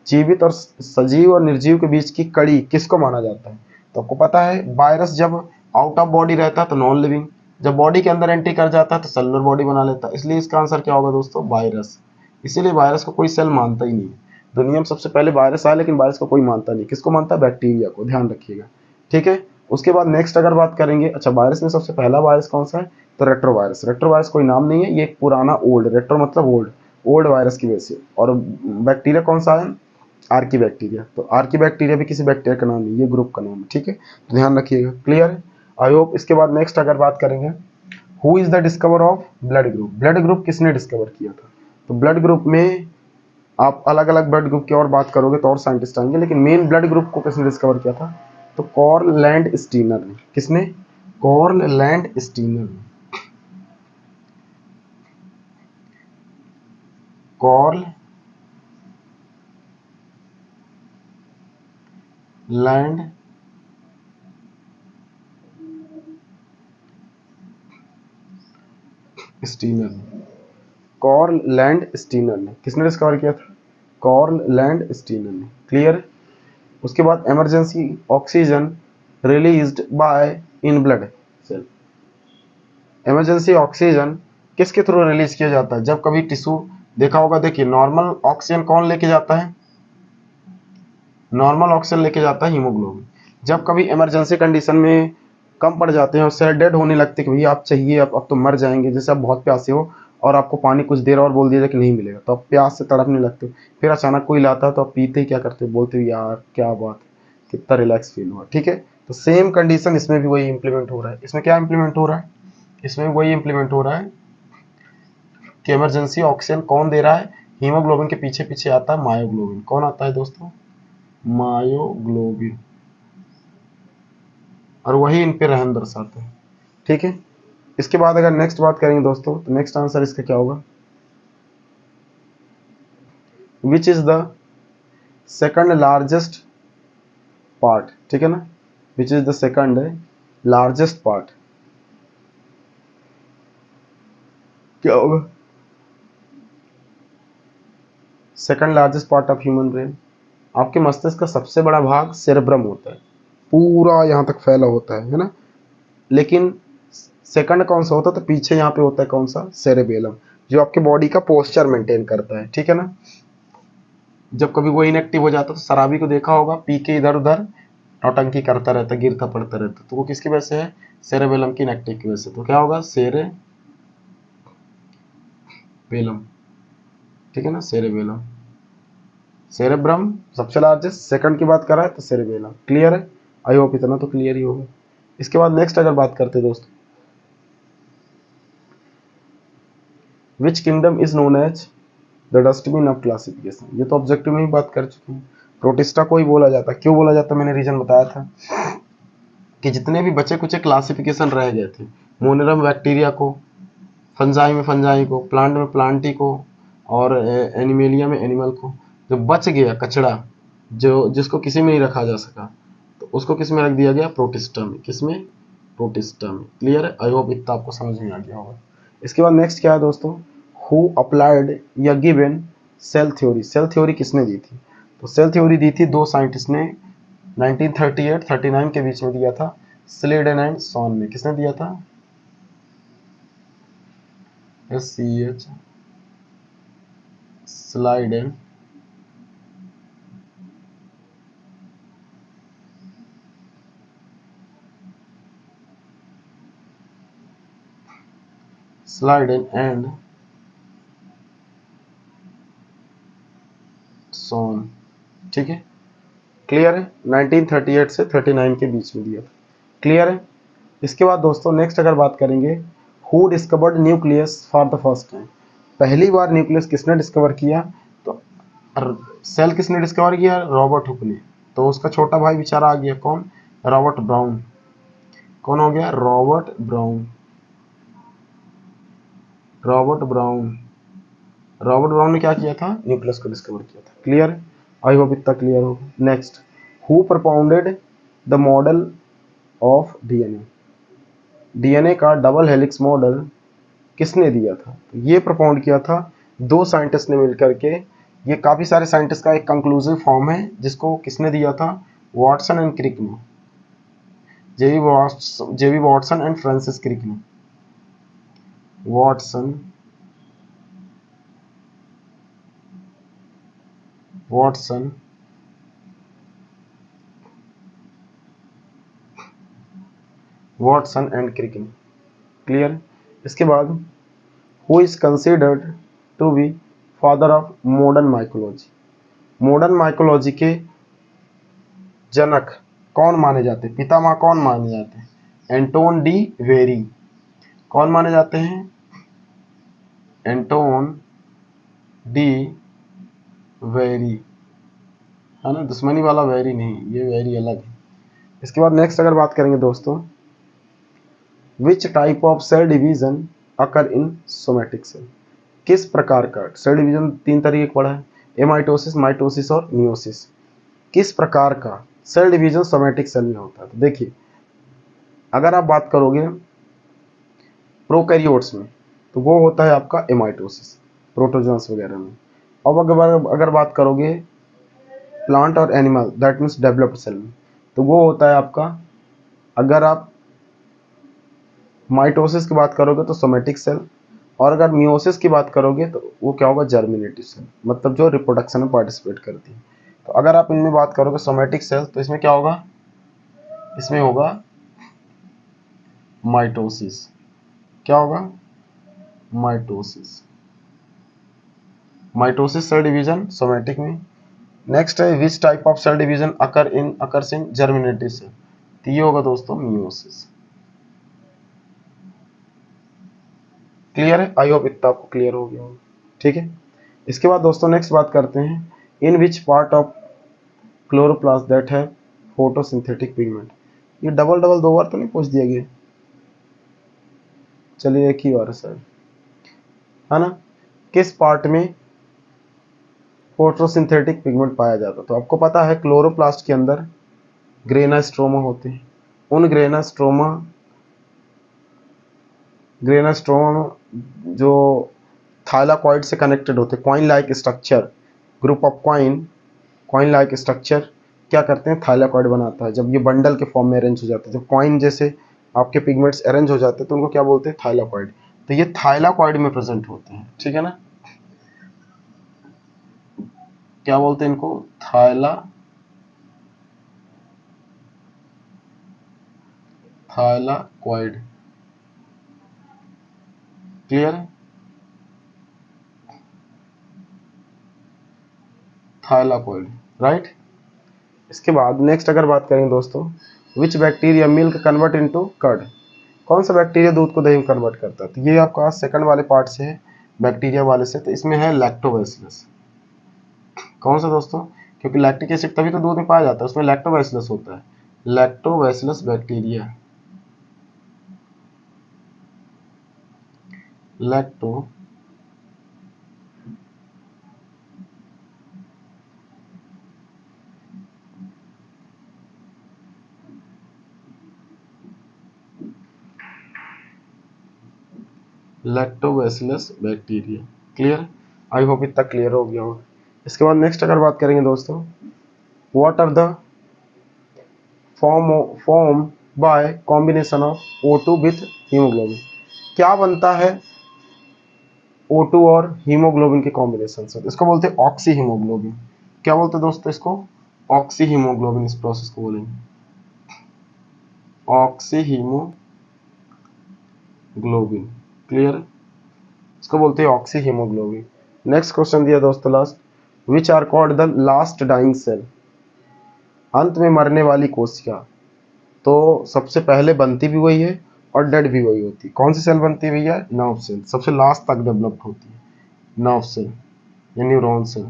जीवित और सजीव और निर्जीव के बीच की कड़ी किसको माना जाता है। तो आपको पता है, वायरस जब आउट ऑफ बॉडी रहता है तो नॉन लिविंग, जब बॉडी के अंदर एंट्री कर जाता है तो सेलुलर बॉडी बना लेता है। इसलिए इसका आंसर क्या होगा दोस्तों, वायरस। इसीलिए वायरस को कोई सेल मानता ही नहीं है। दुनिया में सबसे पहले वायरस आया, लेकिन वायरस को कोई मानता नहीं। किसको मानता है, बैक्टीरिया को, ध्यान रखिएगा, ठीक है। उसके बाद नेक्स्ट अगर बात करेंगे, अच्छा वायरस में सबसे पहला वायरस कौन सा है, तो रेट्रोवायरस। रेट्रोवायरस कोई नाम नहीं है, ये एक पुराना ओल्ड, रेट्रो मतलब ओल्ड, ओल्ड वायरस की वजह से। और बैक्टीरिया कौन सा है, आर्की बैक्टीरिया। तो आर्की बैक्टीरिया भी किसी बैक्टीरिया का नाम नहीं, ये ग्रुप का नाम है, ठीक है, तो ध्यान रखिएगा, क्लियर है, आई होप। इसके बाद नेक्स्ट अगर बात करेंगे, who is the discover of blood group, blood group किसने डिस्कवर किया था, तो ब्लड ग्रुप में आप अलग अलग ब्लड ग्रुप की और बात करोगे तो और साइंटिस्ट आएंगे, लेकिन मेन ब्लड ग्रुप को किसने डिस्कवर किया था, तो कॉर्ल लैंड स्टीनर ने। किसने, कॉर्ल लैंड स्टीनर ने, कॉर्ल लैंड स्टीनर ने, कॉर्ल लैंड स्टीनर ने किसने डिस्कवर किया था, कॉर्ल लैंड स्टीनर ने, क्लियर। उसके बाद emergency oxygen released by in blood cell. Emergency oxygen किसके थ्रू रिलीज किया जाता है, जब कभी टिश्यू, देखा होगा, देखिए नॉर्मल ऑक्सीजन कौन लेके जाता है, नॉर्मल ऑक्सीजन लेके जाता है हीमोग्लोबिन। जब कभी इमरजेंसी कंडीशन में कम पड़ जाते हैं और सेल डेड होने लगते हैं कि भैया आप चाहिए, अब तो मर जाएंगे, जैसे आप बहुत प्यासे हो और आपको पानी कुछ देर और बोल दिया जाए कि नहीं मिलेगा, तो आप प्यास से तड़पने लगते हो, फिर अचानक कोई लाता है तो आप पीते ही क्या करते हो, बोलते हो यार क्या बात, कितना रिलैक्स फील हुआ, ठीक है। तो सेम कंडीशन इसमें भी वही इंप्लीमेंट हो रहा है। इसमें क्या इंप्लीमेंट हो रहा है, इसमें वही इंप्लीमेंट हो रहा है कि इमरजेंसी ऑक्सीजन कौन दे रहा है, हीमोग्लोबिन के पीछे पीछे आता है मायोग्लोबिन। कौन आता है दोस्तों, मायोग्लोबिन, और वही इन पे रहन दर्शाते हैं, ठीक है। इसके बाद अगर नेक्स्ट बात करेंगे दोस्तों, तो नेक्स्ट आंसर इसका क्या होगा, which is the second largest part, ठीक है ना, which is the second largest part, क्या होगा, second largest part of human brain. आपके मस्तिष्क का सबसे बड़ा भाग सेरेब्रम होता है, पूरा यहाँ तक फैला होता है ना, लेकिन सेकंड कौन सा होता है, तो पीछे यहाँ पे होता है कौन सा, सेरेबेलम, जो आपके बॉडी का पोस्चर मेंटेन करता है, ठीक है ना। जब कभी वो इनएक्टिव हो जाता है, तो शराबी को देखा होगा पी के इधर उधर नौटंकी करता रहता, गिरता पड़ता रहता, तो वो किसकी वजह से है, सेरेबेलम की इनएक्टिव की वजह से। तो क्या होगा, सेरेबेलम, ठीक है ना, सेरेबेलम, सेरेब्रम सबसे लार्जेस्ट, सेकंड की बात कर रहा है तो सेरेबेलम, क्लियर है, आई होप इतना तो क्लियर ही होगा। इसके बाद नेक्स्ट अगर बात करते हैं दोस्तों, which kingdom is known as the dustbin of classification, ये तो ऑब्जेक्टिव में ही बात कर चुके हैं। प्रोटिस्टा को ही बोला जाता है, क्यों बोला जाता है, मैंने रीजन बताया था कि जितने भी बचे कुछ क्लासिफिकेशन रह गए थे, मोनेरम बैक्टीरिया को, फंजाई में फंजाई को, प्लांट में प्लांटी को, और एनिमेलिया में एनिमल को, जो बच गया कचड़ा, जो जिसको किसी में नहीं रखा जा सका, तो उसको किस में रख दिया गया, प्रोटिस्टा में, किसमें, प्रोटिस्टा में, क्लियर है, आई होप इतना आपको समझ में आ गया होगा। इसके बाद नेक्स्ट क्या है दोस्तों, हु अप्लाइड या given cell theory, cell theory किसने दी थी, तो सेल थ्योरी दी थी दो साइंटिस्ट ने 1938-39 के बीच में दिया था, स्लेडन एंड सॉन ने। किसने दिया था, SCH, Schleiden, Schleiden and Schwann, ठीक है, क्लियर है, 1938 से 39 के बीच में दिया था, क्लियर है। इसके बाद दोस्तों नेक्स्ट अगर बात करेंगे, who discovered nucleus for the first time, पहली बार न्यूक्लियस किसने डिस्कवर किया, तो सेल किसने डिस्कवर किया, रॉबर्ट हुक ने। तो उसका छोटा भाई बेचारा आ गया, कौन, रॉबर्ट ब्राउन, कौन हो गया, Robert Brown, Robert Brown, Robert Brown ने क्या किया था, न्यूक्लियस को डिस्कवर किया था, क्लियर, आई होप इतना क्लियर हो। Next, who propounded the model of DNA, DNA का डबल हेलिक्स मॉडल किसने दिया था, तो ये प्रपोनेंट किया था दो साइंटिस्ट ने मिलकर के, ये काफी सारे साइंटिस्ट का एक कंक्लूसिव फॉर्म है, जिसको किसने दिया था, वॉटसन एंड क्रिक ने, J B Watson and Francis Crick ने, वॉटसन, वॉटसन वॉटसन एंड क्रिकिन। क्लियर। इसके बाद who is considered to be father of modern mycology. Modern mycology के जनक कौन माने जाते हैं, पितामह कौन माने जाते हैं? Anton de very. कौन माने जाते हैं? एंटोन डी वेरी, है ना, दुश्मनी वाला वेरी नहीं, ये वेरी अलग है। इसके बाद नेक्स्ट अगर बात करेंगे दोस्तों, which type of cell division occur in somatic cell. किस प्रकार का सेल डिवीजन, तीन तरीके का पड़ा है, एमाइटोसिस, माइटोसिस और मियोसिस। किस प्रकार का सेल डिवीजन सोमेटिक सेल में होता है? तो देखिए, अगर आप बात करोगे प्रोकैरियोट्स में तो वो होता है आपका एमाइटोसिस, प्रोटोजोन्स वगैरह में। अब अगर बात करोगे प्लांट और animal, that means developed cell में, तो वो होता है आपका, अगर आप माइटोसिस की बात करोगे तो सोमेटिक सेल, और अगर मियोसिस की बात करोगे तो वो क्या होगा? जर्मिनेटिव सेल, मतलब जो रिप्रोडक्शन में पार्टिसिपेट करती है। तो अगर आप इनमें बात करोगे सोमेटिक सेल, तो इसमें क्या होगा? इसमें होगा माइटोसिस। क्या होगा? Mitosis. Mitosis cell division somatic में। नेक्स्ट है which type of cell division occurs in germinative cell, तो ये होगा दोस्तों मियोसिस। क्लियर है? आई होप इतना आपको क्लियर हो गया होगा। ठीक है। इसके बाद दोस्तों नेक्स्ट बात करते हैं, in which part of chloroplast that है फोटोसिंथेटिक पिगमेंट। ये डबल डबल दो बार तो नहीं पूछ दिया गया? चलिए एक ही बार है सर, है ना। किस पार्ट में फोटोसिंथेटिक पिगमेंट पाया जाता है? तो आपको पता है क्लोरोप्लास्ट के अंदर ग्रेना स्ट्रोमा होते हैं। उन ग्रेना स्ट्रोमा जो थाइलाकॉइड से कनेक्टेड होते हैं, coin like structure, group of coin like structure क्या करते हैं? थाइलाकॉइड बनाता है। जब ये बंडल के फॉर्म में अरेंज हो जाते हैं, जब कॉइन जैसे आपके पिगमेंट्स अरेंज हो जाते हैं, तो उनको क्या बोलते हैं? थाइलाकॉइड। तो ये थाइलाकॉइड में प्रेजेंट होते हैं, ठीक है ना। क्या बोलते हैं इनको? थाइलाकॉइड। क्लियर है? Thylakoid, right. इसके बाद नेक्स्ट अगर बात करें दोस्तों, which bacteria milk convert into curd. कौन सा बैक्टीरिया दूध को दही में कन्वर्ट करता है? तो ये आपका सेकंड वाले पार्ट से है, बैक्टीरिया वाले से। तो इसमें है लैक्टोबैसिलस। कौन सा दोस्तों? क्योंकि लैक्टिक एसिड तभी तो दूध में पाया जाता है, उसमें लैक्टोबैसिलस होता है। Lactobacillus bacteria, lactobacillus bacteria. Clear? I hope इतना क्लियर हो गया होगा। इसके बाद नेक्स्ट अगर बात करेंगे दोस्तों, what are the form by combination of O2 with haemoglobin. क्या बनता है O2 और हीमोग्लोबिन के कॉम्बिनेशन से? इसको बोलते हैं ऑक्सी हीमोग्लोबिन। क्या बोलते हैं दोस्तों इसको? Oxy haemoglobin. इस प्रोसेस को बोलेंगे ऑक्सी हीमोग्लोबिन। क्लियर? इसको बोलते हैं ऑक्सी हीमोग्लोबिन। नेक्स्ट क्वेश्चन दिया दोस्तों last, which are called the last dying cell. अंत में मरने वाली कोशिका। तो सबसे पहले बनती भी वही है और डेड भी वही होती है। कौन सी सेल बनती है भैया? Nerve cell. सबसे लास्ट तक डेवलप्ड होती है नर्व सेल या न्यूरॉन सेल,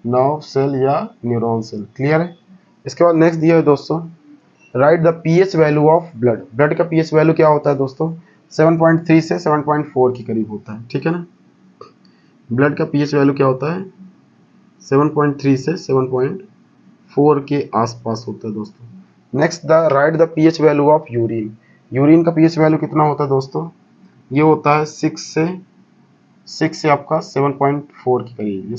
नर्व सेल या न्यूरॉन सेल। क्लियर है? इसके बाद नेक्स्ट दिया है दोस्तों, write the pH value of blood. Blood का पीएच वैल्यू क्या होता है दोस्तों? 7.3 से 7.4 के करीब होता है, ठीक है ना। ब्लड का पीएच वैल्यू क्या होता है? 7.3 से 7.4 के आसपास होता है दोस्तों। Next the right the pH value of urine. Urine का पीएच वैल्यू कितना होता है दोस्तों? ये होता है 6 से आपका 7.4 के करीब। ये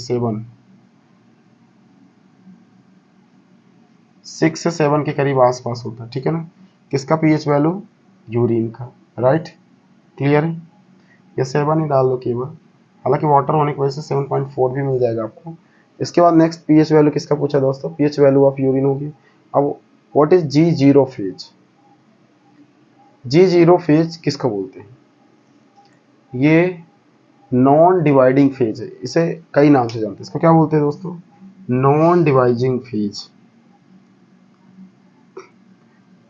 6 से 7 के करीब आसपास होता है, ठीक है ना। किसका पीएच वैल्यू? यूरिन का, राइट। क्लियर है? ये 7 ही डाल दो केवल, हालांकि वाटर होने की वजह से 7.4 भी मिल जाएगा आपको। इसके बाद नेक्स्ट पीएच वैल्यू किसका पूछा दोस्तों? पीएच वैल्यू ऑफ यूरिन होगी। अब what is G0 phase? G0 phase किसको बोलते हैं? ये नॉन डिवाइडिंग फेज है, इसे कई नाम से जानते हैं। इसको क्या बोलते हैं दोस्तों? Non dividing phase,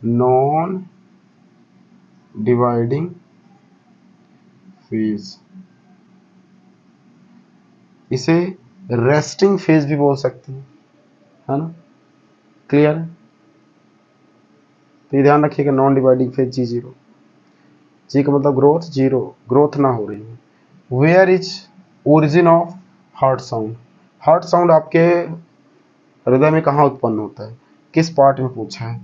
non dividing phase. इसे रेस्टिंग फेज भी बोल सकते हैं, है ना? क्लियर है? तो ये ध्यान रखिएगा, नॉन डिवाइडिंग फेज G0। जी का मतलब ग्रोथ, जीरो ग्रोथ ना हो रही है। Where is origin of heart sound? Heart sound आपके हृदय में कहाँ उत्पन्न होता है, किस पार्ट में पूछा है,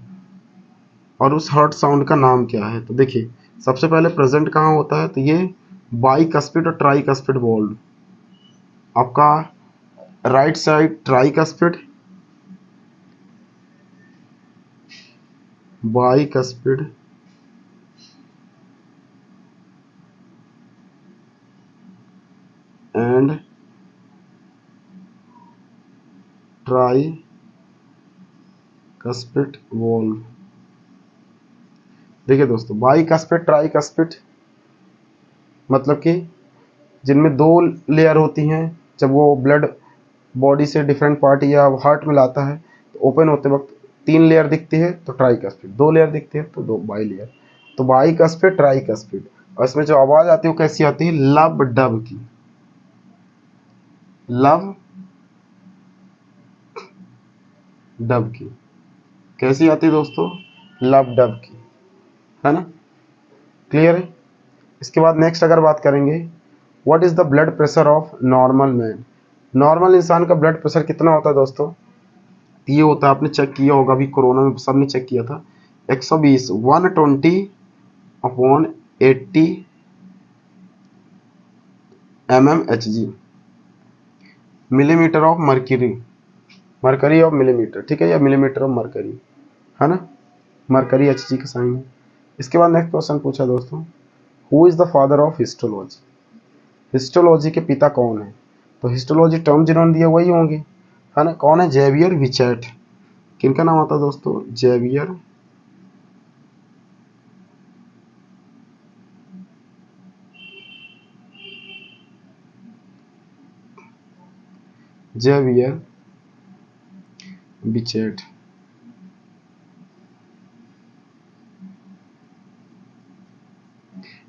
और उस हार्ट साउंड का नाम क्या है? तो देखिए, सबसे पहले प्रेजेंट कहाँ होता है, तो ये बाइकस्पिड और ट्राइकस्पिड वॉल्व। आपका right side tricuspid, bicuspid and tricuspid valve. देखिए दोस्तों, बाइकस्पिड ट्राइकस्पिड मतलब कि जिनमें दो लेयर होती हैं, जब वो ब्लड बॉडी से डिफरेंट पार्ट या हार्ट में लाता है तो ओपन होते वक्त 3 लेयर दिखती है तो ट्राइकस्पिड, 2 लेयर दिखती है तो 2 बाई लेयर। तो बाइकस्पिड ट्राइकस्पिड। और इसमें जो आवाज आती है वो कैसी आती है? लब डब की, लब डब की। कैसी आती है दोस्तों? लब डब की, है ना? क्लियर है? इसके बाद नेक्स्ट अगर बात करेंगे, what is the blood pressure of normal man? Normal इंसान का ब्लड प्रेशर कितना होता है दोस्तों? ये होता है, आपने चेक किया होगा, अभी कोरोना में सबने चेक किया था, 120 120/80 mmHg, millimetre of mercury, mercury of millimetre, ठीक है, या मिलीमीटर ऑफ मरकरी, है ना? मरकरी Hg का साइन है। इसके बाद नेक्स्ट क्वेश्चन पूछा दोस्तों, who is the father of histology? Histology के पिता कौन है? तो हिस्टोलॉजी टर्म जिन्होंने दिया वही होंगे, है ना? कौन है? Xavier Bichat. किनका नाम आता है दोस्तों? Xavier Xavier Bichat.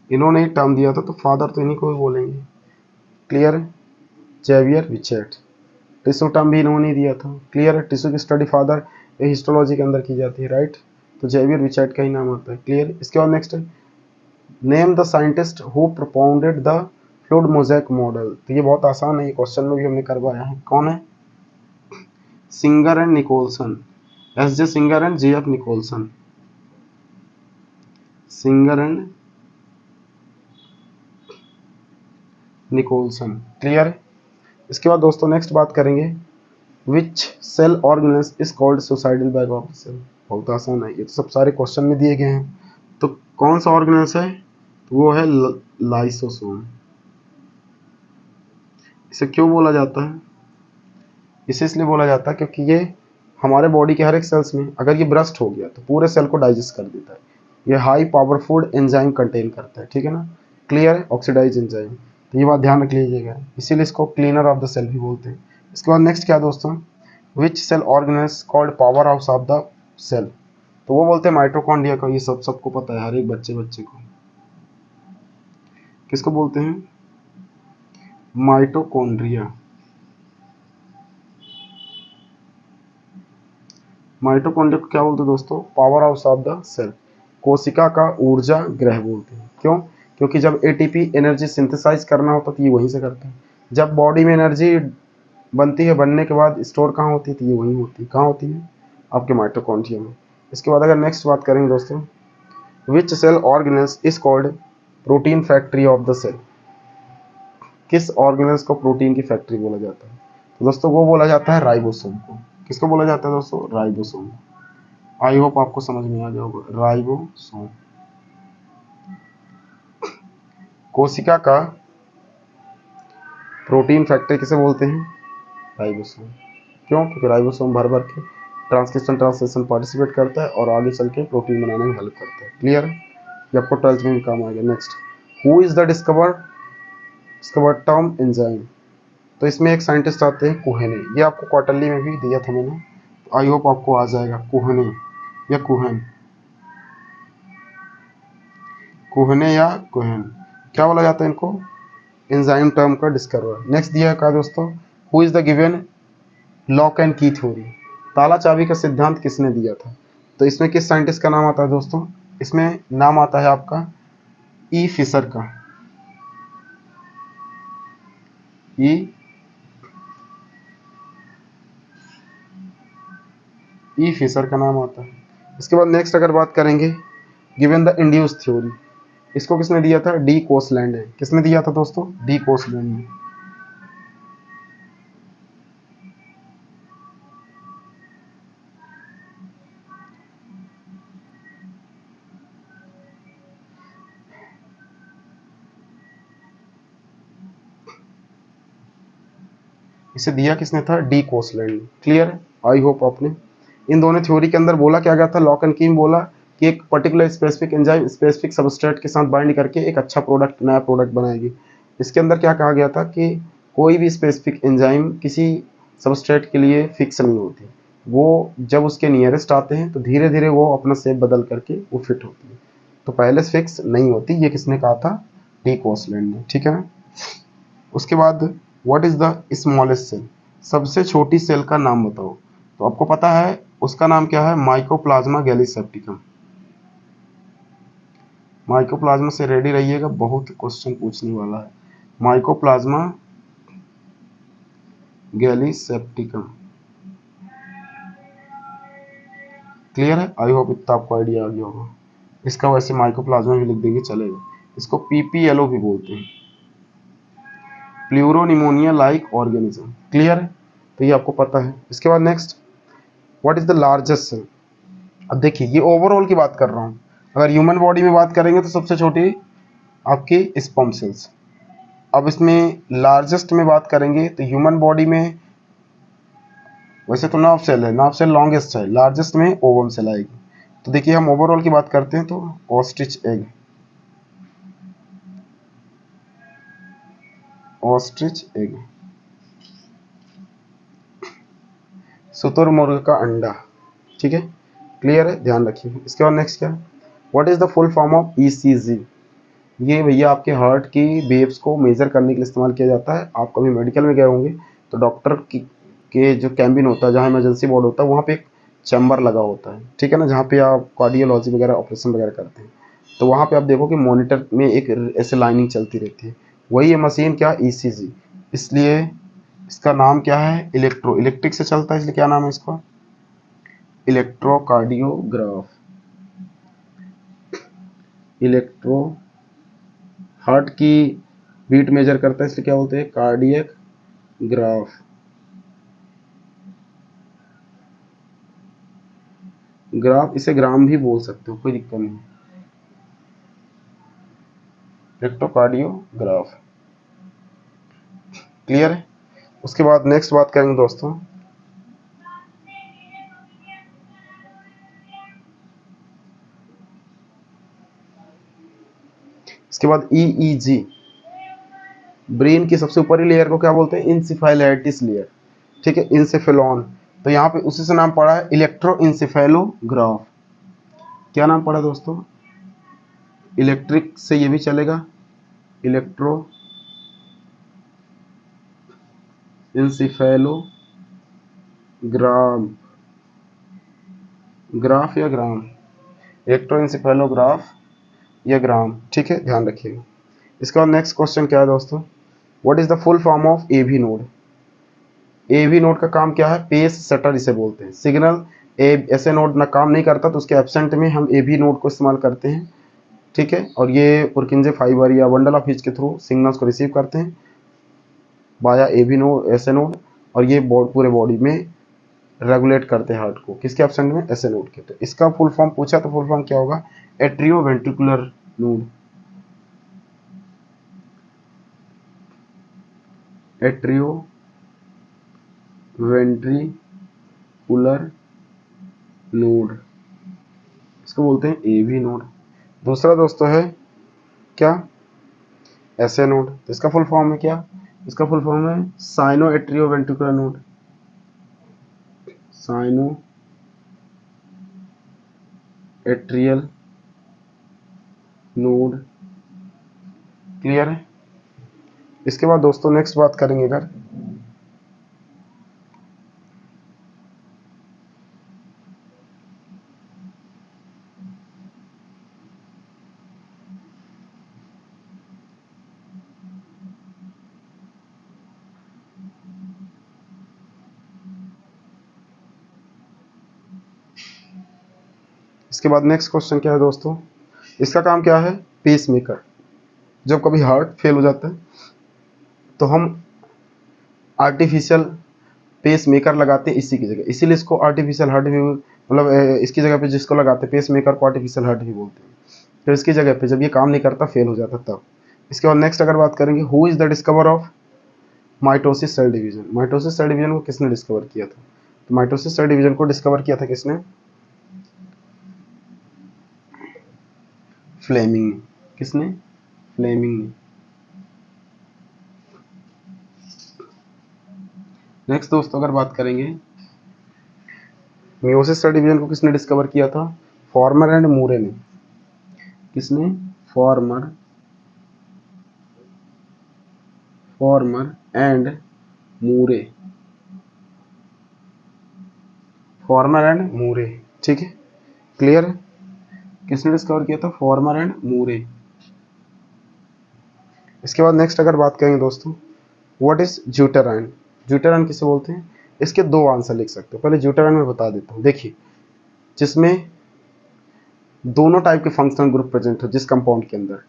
इन्होंने ही टर्म दिया था, तो फादर तो इन्हीं को ही बोलेंगे। क्लियर है? जेवियर विचेट। टिश्यू टर्म भी इन्होंने ही दिया था। क्लियर है? टिश्यू की स्टडी फादर हिस्टोलॉजी के अंदर की जाती है, राइट? तो जेवियर विचेट का ही नाम आता है। क्लियर? इसके बाद नेक्स्ट है, name the scientist who propounded the fluid mosaic model. तो ये बहुत आसान है, ये क्वेश्चन में भी हमने करवाया है। कौन है? Singer and Nicolson, S.J. Singer and J.F. Nicolson, Singer and Nicolson. Clear है? इसके बाद दोस्तों नेक्स्ट बात करेंगे, which cell organelles is called suicidal bag of the cell. बहुत आसान है, ये तो सब सारे क्वेश्चन में दिए गए हैं। तो कौन सा ऑर्गेनेल्स है? तो वो है लाइसोसोम। इसे क्यों बोला जाता है? इसे इसलिए बोला जाता है क्योंकि ये हमारे बॉडी के हर एक सेल्स में अगर ये ब्रस्ट हो गया तो पूरे सेल को डाइजेस्ट कर देता है। ये हाई पावरफुल एंजाइम कंटेन करता है, ठीक है ना? क्लियर है? Oxidise enzyme. तो ये बात ध्यान रख लीजिएगा, इसीलिए इसको क्लीनर ऑफ द सेल भी बोलते हैं। इसके बाद नेक्स्ट क्या दोस्तों, which cell organelles called power house of the cell? तो वो बोलते हैं माइटोकॉन्ड्रिया को। ये सबको पता है, हर एक बच्चे को। किसको बोलते हैं? माइटोकॉन्ड्रिया। माइटोकॉन्ड्रिया को क्या बोलते हैं दोस्तों? Power house of the cell, कोशिका का ऊर्जा गृह बोलते हैं। क्यों? क्योंकि जब एटीपी एनर्जी सिंथेसाइज करना होता है तो ये वहीं से करता है। जब बॉडी में एनर्जी बनती है, बनने के बाद स्टोर कहाँ होती है? तो ये वहीं होती है। कहाँ होती है? आपके माइटोकॉन्ड्रिया में। इसके बाद अगर नेक्स्ट बात करेंगे दोस्तों, which cell organelles is called protein factory of the cell? किस ऑर्गेनेल्स को प्रोटीन की फैक्ट्री बोला जाता है? तो दोस्तों वो बोला जाता है राइबोसोम को। किसको बोला जाता है दोस्तों? राइबोसोम। आई होप आपको समझ में आ जाएगा, राइबोसोम। कोशिका का प्रोटीन फैक्ट्री किसे बोलते हैं? राइबोसोम। क्यों? क्योंकि राइबोसोम भर भर के ट्रांसलेशन पार्टिसिपेट करता है और आगे चल के प्रोटीन बनाने में हेल्प करता है। क्लियर है? ये आपको 12th में भी काम आएगा। Next, who is the discover term enzyme. तो इसमें एक साइंटिस्ट आते हैं कुहने, ये आपको क्वार्टरली में भी दिया था मैंने, आई होप आपको आ जाएगा। कुहने या कुहन, कुहने या कुहन, क्या बोला जाता है इनको, एंजाइम टर्म का डिस्कवर। नेक्स्ट दिया है कहा दोस्तों, who is the given lock and की थ्योरी। ताला चाबी का सिद्धांत किसने दिया था। तो इसमें किस साइंटिस्ट का नाम आता है दोस्तों, इसमें नाम आता है आपका ई फिशर का। ई ई फिशर का नाम आता है। इसके बाद नेक्स्ट अगर बात करेंगे, गिवन द इंड्यूस थ्योरी, इसको किसने दिया था, डी कोसलैंड है। किसने दिया था दोस्तों, डी कोसलैंड ने। इसे दिया किसने था, डी कोसलैंड ने। क्लियर है, आई होप आपने इन दोनों थ्योरी के अंदर बोला क्या गया था, लॉक एंड की में बोला कि एक particular specific enzyme specific substrate के साथ बाइंड करके एक अच्छा प्रोडक्ट, नया प्रोडक्ट बनाएगी। इसके अंदर क्या कहा गया था कि कोई भी स्पेसिफिक एंजाइम किसी सबस्ट्रेट के लिए फिक्स नहीं होती, वो जब उसके नियरेस्ट आते हैं तो धीरे धीरे वो अपना शेप बदल करके वो फिट होती है, तो पहले से फिक्स नहीं होती। ये किसने कहा था, डी कोसलैंड ने। ठीक है ना। उसके बाद what is the smallest cell, सबसे छोटी सेल का नाम बताओ। तो आपको पता है उसका नाम क्या है, माइकोप्लाज्मा गैलीसेप्टिकम। माइकोप्लाज्मा से रेडी रहिएगा, बहुत क्वेश्चन पूछने वाला है। Mycoplasma gallisepticum. क्लियर है, आई होप इतना आपको आइडिया आ गया होगा। इसका वैसे माइकोप्लाज्मा भी लिख देंगे चलेगा। इसको पीपीएलओ भी बोलते हैं, प्लूरोनिमोनिया लाइक ऑर्गेनिज्म। क्लियर है, तो ये आपको पता है। इसके बाद next, what is the largest cell. अब देखिए ये ओवरऑल की बात कर रहा हूँ, अगर ह्यूमन बॉडी में बात करेंगे तो सबसे छोटी आपकी स्पर्म सेल्स। अब इसमें लार्जेस्ट में बात करेंगे तो ह्यूमन बॉडी में वैसे तो नर्व सेल है, नर्व सेल लॉन्गेस्ट है, लार्जेस्ट में ओवम सेल आएगी। तो देखिए हम ओवरऑल की बात करते हैं तो ऑस्ट्रिच एग, ऑस्ट्रिच एग, शुतुरमुर्ग का अंडा। ठीक है, क्लियर है, ध्यान रखिए। इसके बाद नेक्स्ट क्या, what is the full form of ECG. ये भैया आपके हार्ट की वेव्स को मेजर करने के लिए इस्तेमाल किया जाता है। आप कभी मेडिकल में गए होंगे तो डॉक्टर की के जो कैबिन होता है, जहाँ इमरजेंसी वार्ड होता है, वहाँ पे एक चैम्बर लगा होता है, ठीक है ना, जहाँ पे आप कार्डियोलॉजी वगैरह ऑपरेशन वगैरह करते हैं। तो वहाँ पे आप देखो कि मॉनिटर में एक ऐसे लाइनिंग चलती रहती है, वही ये मशीन क्या, ईसीजी। इसलिए इसका नाम क्या है, इलेक्ट्रिक से चलता है, इसलिए क्या नाम है इसका, इलेक्ट्रोकार्डियोग्राफ। इलेक्ट्रो हार्ट की बीट मेजर करता है, इसलिए क्या बोलते हैं, कार्डियक ग्राफ। ग्राफ, इसे ग्राम भी बोल सकते हो, कोई दिक्कत नहीं। इलेक्ट्रोकार्डियोग्राफ। क्लियर है। उसके बाद नेक्स्ट बात करेंगे दोस्तों, इसके बाद ईईजी, ब्रेन की सबसे ऊपरी लेयर को क्या बोलते हैं, इंसेफेलाइटिस लेयर। ठीक है, इंसेफेलॉन। तो यहाँ पे उसी से नाम पड़ा है इलेक्ट्रोइंसेफेलोग्राफ। क्या नाम पड़ा दोस्तों, इलेक्ट्रिक से ये भी चलेगा, इलेक्ट्रो इंसेफेलोग्राम, ग्राफ या ग्राम, इलेक्ट्रोइंसेफेलोग्राफ या ग्राम। ठीक है, ध्यान रखिएगा। इसके बाद नेक्स्ट क्वेश्चन क्या है दोस्तों, what is the full form of AV node. AV node का काम क्या है, पेस सेटर इसे बोलते हैं। सिग्नल ऐसे नोड ना काम नहीं करता तो उसके एब्सेंट में हम एवी नोड को इस्तेमाल करते हैं। ठीक है, और ये पुरकिंजे फाइबर या बंडल ऑफ हिच के थ्रू सिग्नल्स को रिसीव करते हैं बाया एवी नोड, ऐसे नोड, और ये पूरे बॉडी में रेगुलेट करते हैं हार्ट को, किसके एब्सेंट में, ऐसे नोड के। तो इसका फुल फॉर्म पूछा तो फुल फॉर्म क्या होगा, atrio ventricular node, atrio ventricular node, इसको बोलते हैं एवी नोड। दूसरा दोस्तों है क्या, एसए नोड। तो इसका फुल फॉर्म है क्या, इसका फुल फॉर्म है sino atrio ventricular node, sino atrial node. Clear है। इसके बाद दोस्तों नेक्स्ट बात करेंगे अगर इसके बाद नेक्स्ट क्वेश्चन क्या है दोस्तों, इसका काम क्या है, पेस मेकर। जब कभी हार्ट फेल हो जाता है तो हम आर्टिफिशियल पेस मेकर लगाते हैं इसी की जगह, इसीलिए इसको आर्टिफिशियल हार्ट भी मतलब इसकी जगह पे जिसको लगाते हैं पेस मेकर को आर्टिफिशियल हार्ट भी बोलते हैं। तो इसकी जगह पे जब ये काम नहीं करता, फेल हो जाता तब। इसके बाद नेक्स्ट अगर बात करेंगे, who is the discover of mitosis cell division. Mitosis cell division को किसने डिस्कवर किया था, तो माइटोसिस सेल डिवीजन को डिस्कवर किया था किसने, फ्लेमिंग ने। किसने, फ्लेमिंग ने। नेक्स्ट दोस्तों अगर बात करेंगे, मियोसिस सेल डिवीजन को किसने डिस्कवर किया था, फॉर्मर एंड मूरे ने। किसने, Farmer and Moore, Farmer and Moore. ठीक है, क्लियर है। किसने डिस्कवर किया था, फॉर्मर एंड मूरे। इसके बाद नेक्स्ट अगर बात करेंगे दोस्तों, व्हाट इज ज्यूटेराइन। ज्यूटेराइन किसे बोलते हैं, इसके दो आंसर लिख सकते हो। पहले ज्यूटेराइन में बता देता हूँ। देखिए, जिसमें दोनों टाइप के फंक्शनल ग्रुप प्रेजेंट हो जिस कंपाउंड के अंदर,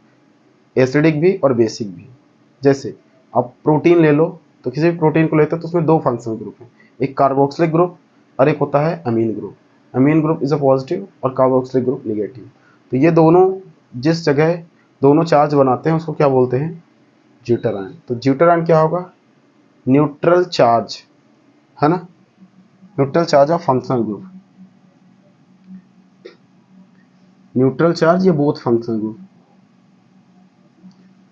एसिडिक भी और बेसिक भी। जैसे आप प्रोटीन ले लो, तो किसी भी प्रोटीन को लेते हो तो उसमें दो फंक्शनल ग्रुप हैं, एक कार्बोक्सिलिक ग्रुप और एक होता है amine group. Amine group is a positive और कार्बोक्सिलिक ग्रुप नेगेटिव। तो ये दोनों जिस जगह दोनों चार्ज बनाते हैं उसको क्या बोलते हैं, ज्यूटेराइन। तो ज्यूटेराइन क्या होगा, न्यूट्रल चार्ज, है ना, neutral charge of functional group, neutral charge या both functional group,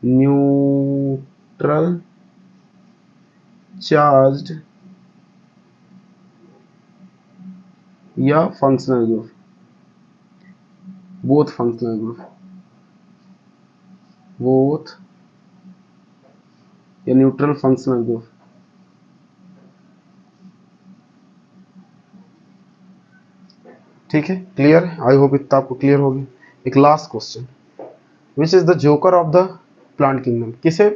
neutral charge या functional group, both functional group, both या न्यूट्रल फंक्शनल ग्रुप। ठीक है, क्लियर है। आई होप इतना आपको क्लियर होगी। एक last question, which is the joker of the plant kingdom. किसे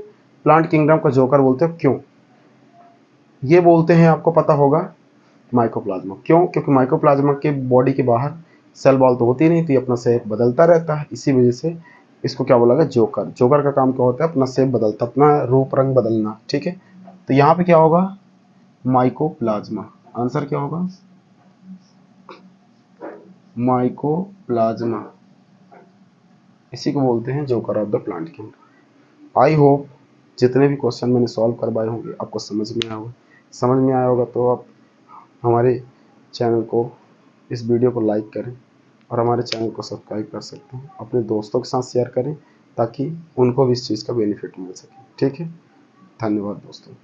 प्लांट किंगडम का जोकर बोलते हो, क्यों ये बोलते हैं, आपको पता होगा, माइकोप्लाज्मा। क्यों, क्योंकि माइकोप्लाज्मा के बॉडी के बाहर सेल वॉल तो होती नहीं, तो ये अपना शेप बदलता रहता है, इसी वजह से इसको क्या बोला गया, जोकर। जोकर का काम क्या होता है, अपना शेप बदलता, अपना रूप रंग बदलना। ठीक है, तो यहाँ पे क्या होगा, माइकोप्लाज्मा। आंसर क्या होगा, माइकोप्लाज्मा। इसी को बोलते हैं joker of the plant kingdom. I hope जितने भी क्वेश्चन मैंने सॉल्व करवाए होंगे आपको समझ में आया होगा। समझ में आया होगा तो आप हमारे चैनल को, इस वीडियो को लाइक करें और हमारे चैनल को सब्सक्राइब कर सकते हैं। अपने दोस्तों के साथ शेयर करें ताकि उनको भी इस चीज़ का बेनिफिट मिल सके। ठीक है, धन्यवाद दोस्तों।